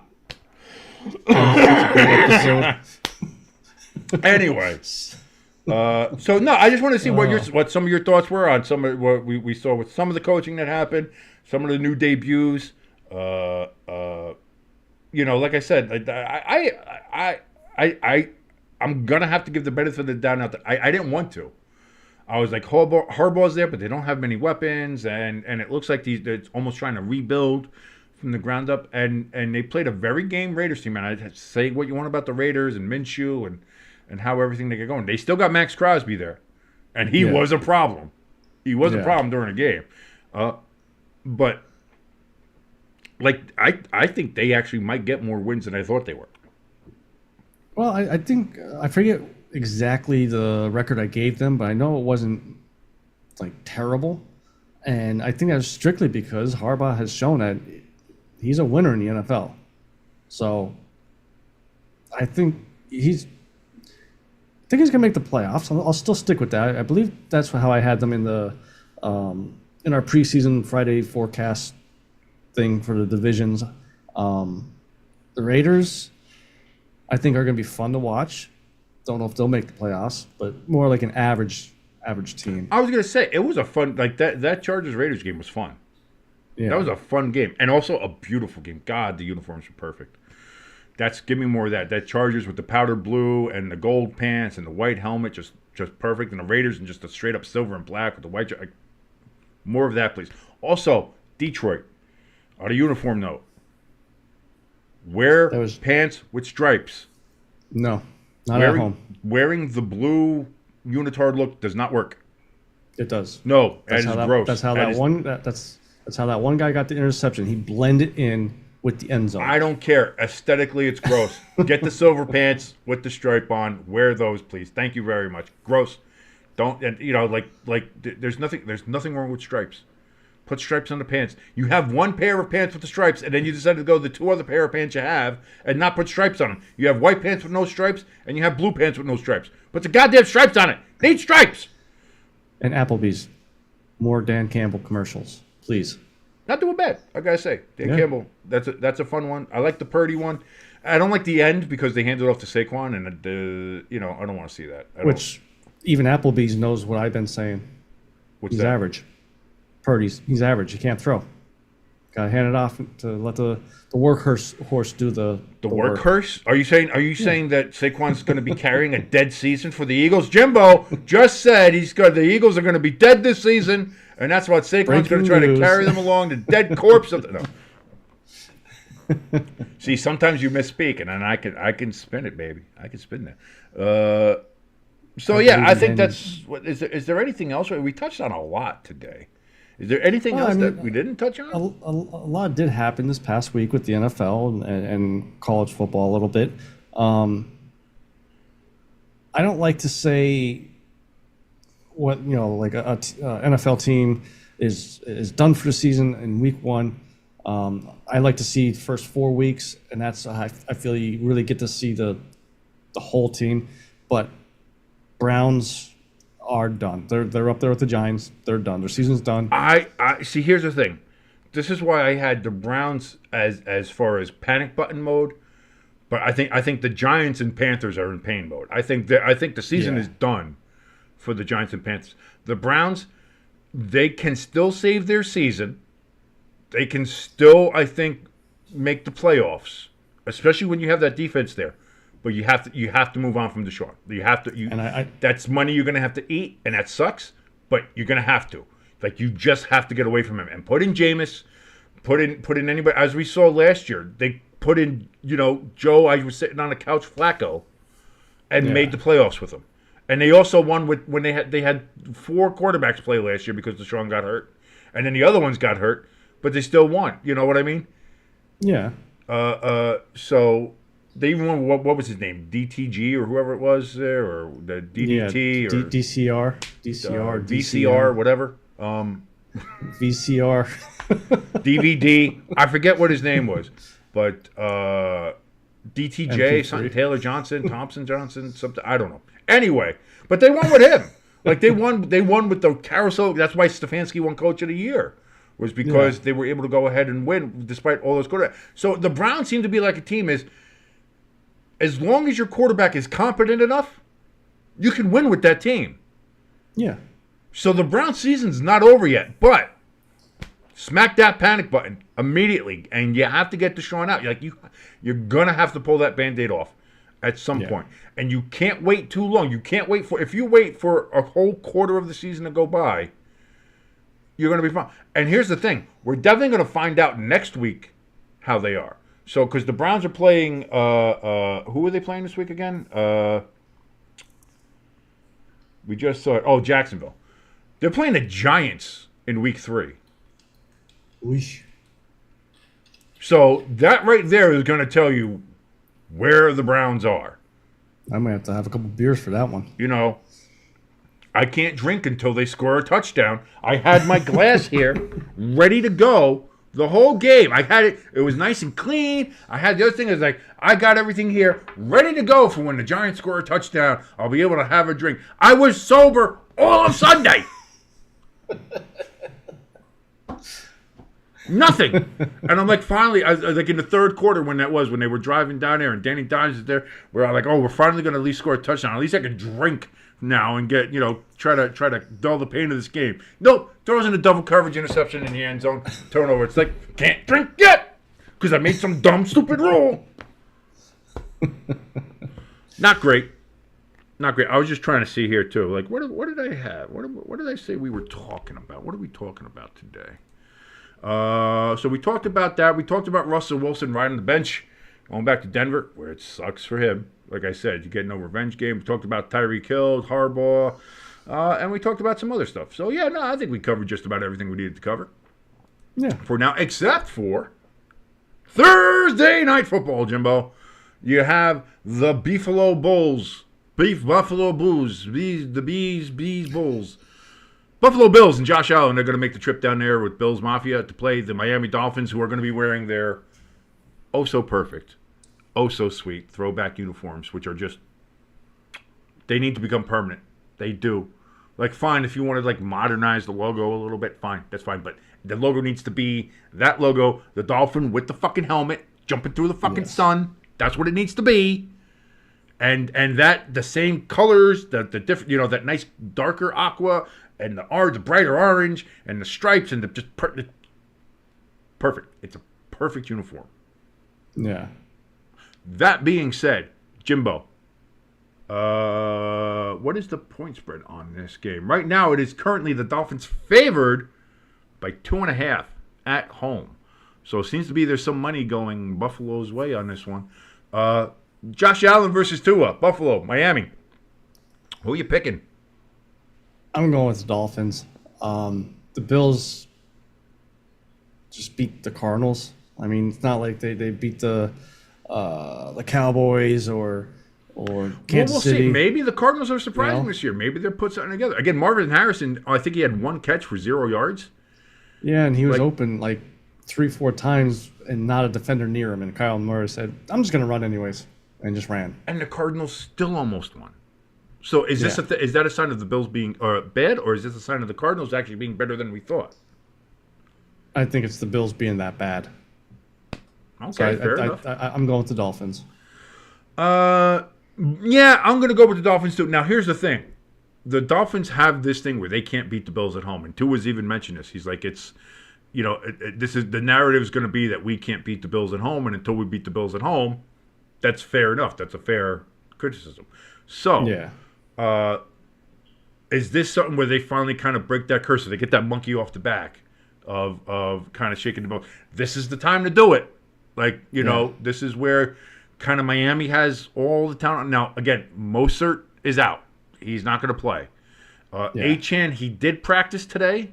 Anyway, so no, I just want to see what some of your thoughts were on some of what we saw with some of the coaching that happened, some of the new debuts. Like I said, I'm gonna have to give the benefit of the doubt. Now, I didn't want to. I was like, Harbaugh's there, but they don't have many weapons, and it looks like they're almost trying to rebuild from the ground up. And they played a very game Raiders team. And I say what you want about the Raiders and Minshew and how everything they get going. They still got Max Crosby there, and he was a problem. He was a problem during the game. But I think they actually might get more wins than I thought they were. Well, I think I forget exactly the record I gave them, but I know it wasn't like terrible, and I think that's strictly because Harbaugh has shown that he's a winner in the NFL. So I think he's gonna make the playoffs. I'll still stick with that. I believe that's how I had them in the in our preseason Friday forecast thing for the divisions. The Raiders, I think, are gonna be fun to watch. Don't know if they'll make the playoffs, but more like an average team. I was gonna say it was a fun that Chargers Raiders game was fun. Yeah, that was a fun game and also a beautiful game. God, the uniforms were perfect. Give me more of that. That Chargers with the powder blue and the gold pants and the white helmet, just perfect. And the Raiders in just a straight up silver and black with the white. More of that, please. Also, Detroit, on a uniform note, wear pants with stripes. No. Not at home. Wearing the blue unitard look does not work. It does. No, that's gross. That's how that's how that one guy got the interception. He blended in with the end zone. I don't care. Aesthetically, it's gross. Get the silver pants with the stripe on. Wear those, please. Thank you very much. Gross. Don't, and there's nothing wrong with stripes. Put stripes on the pants. You have one pair of pants with the stripes, and then you decide to go the two other pair of pants you have and not put stripes on them. You have white pants with no stripes, and you have blue pants with no stripes. Put the goddamn stripes on it. Need stripes. And Applebee's, more Dan Campbell commercials, please. Not doing bad, I gotta say. Dan Campbell, that's a fun one. I like the Purdy one. I don't like the end because they handed it off to Saquon, and I don't want to see that. Which even Applebee's knows what I've been saying. He's average. Purdy's he's average. He can't throw. Got to hand it off to let the workhorse do the workhorse. Are you saying that Saquon's going to be carrying a dead season for the Eagles? Jimbo just said the Eagles are going to be dead this season, and that's what Saquon's going to try to carry them along, the dead corpse of the. No. See, sometimes you misspeak, and then I can spin it, baby. I can spin that. I think that's what is there anything else? We touched on a lot today. Is there anything else that we didn't touch on? A lot did happen this past week with the NFL and college football a little bit. I don't like to say what like a NFL team is done for the season in week one. I like to see the first 4 weeks, and that's I feel you really get to see the whole team. But Browns are done. They're up there with the Giants. They're done. Their season's done. I see. Here's the thing. This is why I had the Browns as far as panic button mode, but I think the Giants and Panthers are in pain mode. I think the season is done for the Giants and Panthers. The Browns, they can still save their season. They can still, I think, make the playoffs, especially when you have that defense there. But you have to move on from Deshaun. That's money you're going to have to eat, and that sucks. But you're going to have to. Like, you just have to get away from him and put in Jameis, put in anybody. As we saw last year, they put in Joe. I was sitting on the couch, Flacco, and made the playoffs with him. And they also won when they had 4 quarterbacks play last year because Deshaun got hurt, and then the other ones got hurt, but they still won. You know what I mean? Yeah. So. They even won, what was his name? DTG or whoever it was there, or the DDT or DCR, VCR, whatever. VCR, DVD. I forget what his name was, but DTJ, something Taylor Johnson, Thompson Johnson, something. I don't know. Anyway, but they won with him. Like they won with the carousel. That's why Stefanski won Coach of the Year, was because they were able to go ahead and win despite all those quarterbacks. So the Browns seem to be like a team as long as your quarterback is competent enough, you can win with that team. Yeah. So the Browns season's not over yet, but smack that panic button immediately, and you have to get Deshaun out. You're gonna have to pull that Band-Aid off at some point. And you can't wait too long. You can't wait if you wait for a whole quarter of the season to go by, you're gonna be fine. And here's the thing: we're definitely gonna find out next week how they are. So, because the Browns are playing, who are they playing this week again? We just saw it. Oh, Jacksonville. They're playing the Giants in week 3. Oosh. So that right there is going to tell you where the Browns are. I might have to have a couple beers for that one. You know, I can't drink until they score a touchdown. I had my glass here ready to go the whole game. I had it. It was nice and clean. I had the other thing is like, I got everything here ready to go for when the Giants score a touchdown. I'll be able to have a drink. I was sober all of Sunday. Nothing. And I'm like, finally, I was like in the third quarter when they were driving down there and Danny Dimes is there, we're like, oh, we're finally going to at least score a touchdown. At least I can drink now and get, try to dull the pain of this game. Nope. Throws in a double coverage interception in the end zone, turnover. It's like, can't drink yet because I made some dumb, stupid rule. Not great. Not great. I was just trying to see here, too. Like, what did I have? What did I say we were talking about? What are we talking about today? So we talked about that. We talked about Russell Wilson riding the bench, going back to Denver, where it sucks for him. Like I said, you get no revenge game. We talked about Tyreek Hill, Harbaugh, and we talked about some other stuff. So, yeah, no, I think we covered just about everything we needed to cover. Yeah. For now, except for Thursday Night Football, Jimbo. You have the Buffalo Bulls. Buffalo Bulls. Bees Bulls. Buffalo Bills and Josh Allen, they're going to make the trip down there with Bills Mafia to play the Miami Dolphins, who are going to be wearing their oh-so-perfect, oh-so-sweet throwback uniforms, which are just, they need to become permanent. They do. Like, fine, if you want to, like, modernize the logo a little bit, fine. That's fine. But the logo needs to be that logo, the dolphin with the fucking helmet, jumping through the fucking sun. That's what it needs to be. And that, the same colors, the different, that nice darker aqua, and the brighter orange, and the stripes, and perfect. It's a perfect uniform. Yeah. That being said, Jimbo, what is the point spread on this game? Right now, it is currently the Dolphins favored by 2.5 at home. So it seems to be there's some money going Buffalo's way on this one. Josh Allen versus Tua, Buffalo, Miami. Who are you picking? I'm going with the Dolphins. The Bills just beat the Cardinals. I mean, it's not like they beat the Cowboys or Kansas City. See. Maybe the Cardinals are surprising this year. Maybe they'll put something together. Again, Marvin Harrison, I think he had 1 catch for 0 yards. Yeah, and he was open like 3-4 times and not a defender near him. And Kyle Murray said, I'm just going to run anyways, and just ran. And the Cardinals still almost won. So is this is that a sign of the Bills being bad, or is this a sign of the Cardinals actually being better than we thought? I think it's the Bills being that bad. Okay, so fair enough. I'm going with the Dolphins. Yeah, I'm going to go with the Dolphins too. Now, here's the thing. The Dolphins have this thing where they can't beat the Bills at home. And Tua's even mentioned this. He's like, it's, this is the narrative is going to be that we can't beat the Bills at home. And until we beat the Bills at home, that's fair enough. That's a fair criticism. So, is this something where they finally kind of break that curse? So they get that monkey off the back of kind of shaking the ball. This is the time to do it. Like, this is where kind of Miami has all the talent. Now, again, Mostert is out. He's not going to play. Achane, he did practice today.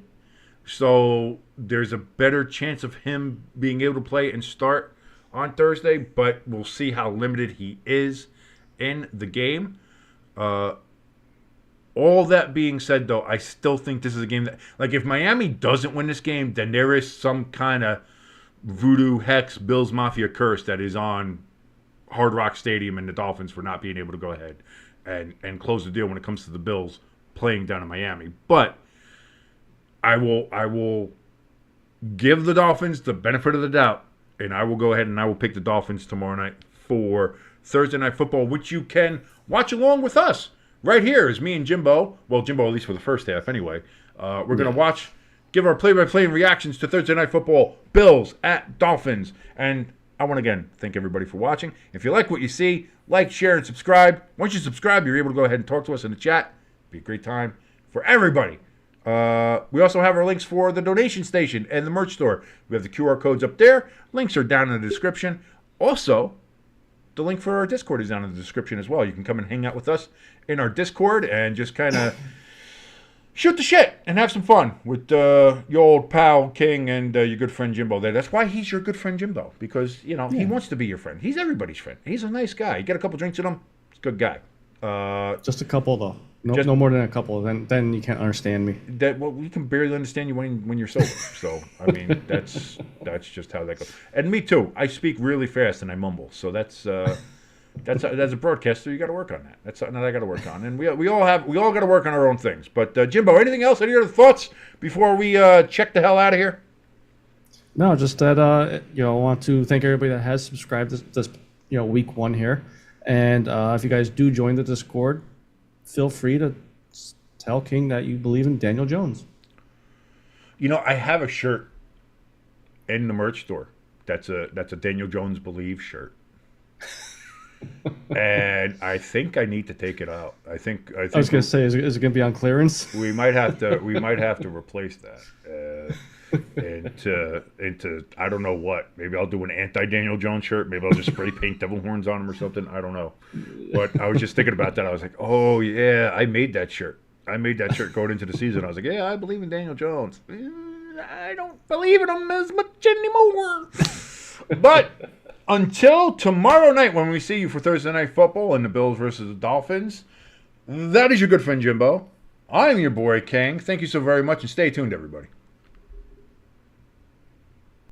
So there's a better chance of him being able to play and start on Thursday. But we'll see how limited he is in the game. All that being said, though, I still think this is a game that, like, if Miami doesn't win this game, then there is some kind of voodoo hex Bills Mafia curse that is on Hard Rock Stadium and the Dolphins for not being able to go ahead and close the deal when it comes to the Bills playing down in Miami. But I will give the Dolphins the benefit of the doubt, and I will go ahead and I will pick the Dolphins tomorrow night for Thursday Night Football, which you can watch along with us. Right here is me and Jimbo. Well, Jimbo at least for the first half anyway. We're going to give our play-by-play reactions to Thursday Night Football, Bills at Dolphins. And I want to, again, thank everybody for watching. If you like what you see, like, share, and subscribe. Once you subscribe, you're able to go ahead and talk to us in the chat. It'd be a great time for everybody. We also have our links for the donation station and the merch store. We have the QR codes up there. Links are down in the description. Also, the link for our Discord is down in the description as well. You can come and hang out with us in our Discord and just kind of shoot the shit and have some fun with your old pal King and your good friend Jimbo there. That's why he's your good friend Jimbo, because, he wants to be your friend. He's everybody's friend. He's a nice guy. You get a couple drinks with him, he's a good guy. Just a couple, though. No more than a couple. Then you can't understand me. We can barely understand you when you're sober. So I mean, that's just how that goes. And me too. I speak really fast and I mumble. So that's as a broadcaster, you got to work on that. That's something that I got to work on. And we all got to work on our own things. But Jimbo, anything else? Any other thoughts before we check the hell out of here? No, just that I want to thank everybody that has subscribed this week one here. And if you guys do join the Discord, feel free to tell King that you believe in Daniel Jones. I have a shirt in the merch store. That's a Daniel Jones Believe shirt. And I think I need to take it out. I think I was going to say, is it going to be on clearance? We might have to replace that. Into I don't know what. Maybe I'll do an anti-Daniel Jones shirt. Maybe I'll just spray paint devil horns on him or something. I don't know. But I was just thinking about that. I was like, oh yeah, I made that shirt. Going into the season. I was like, yeah, I believe in Daniel Jones. I don't believe in him as much anymore. But until tomorrow night when we see you for Thursday Night Football and the Bills versus the Dolphins, that is your good friend Jimbo. I'm your boy King. Thank you so very much, and stay tuned, everybody.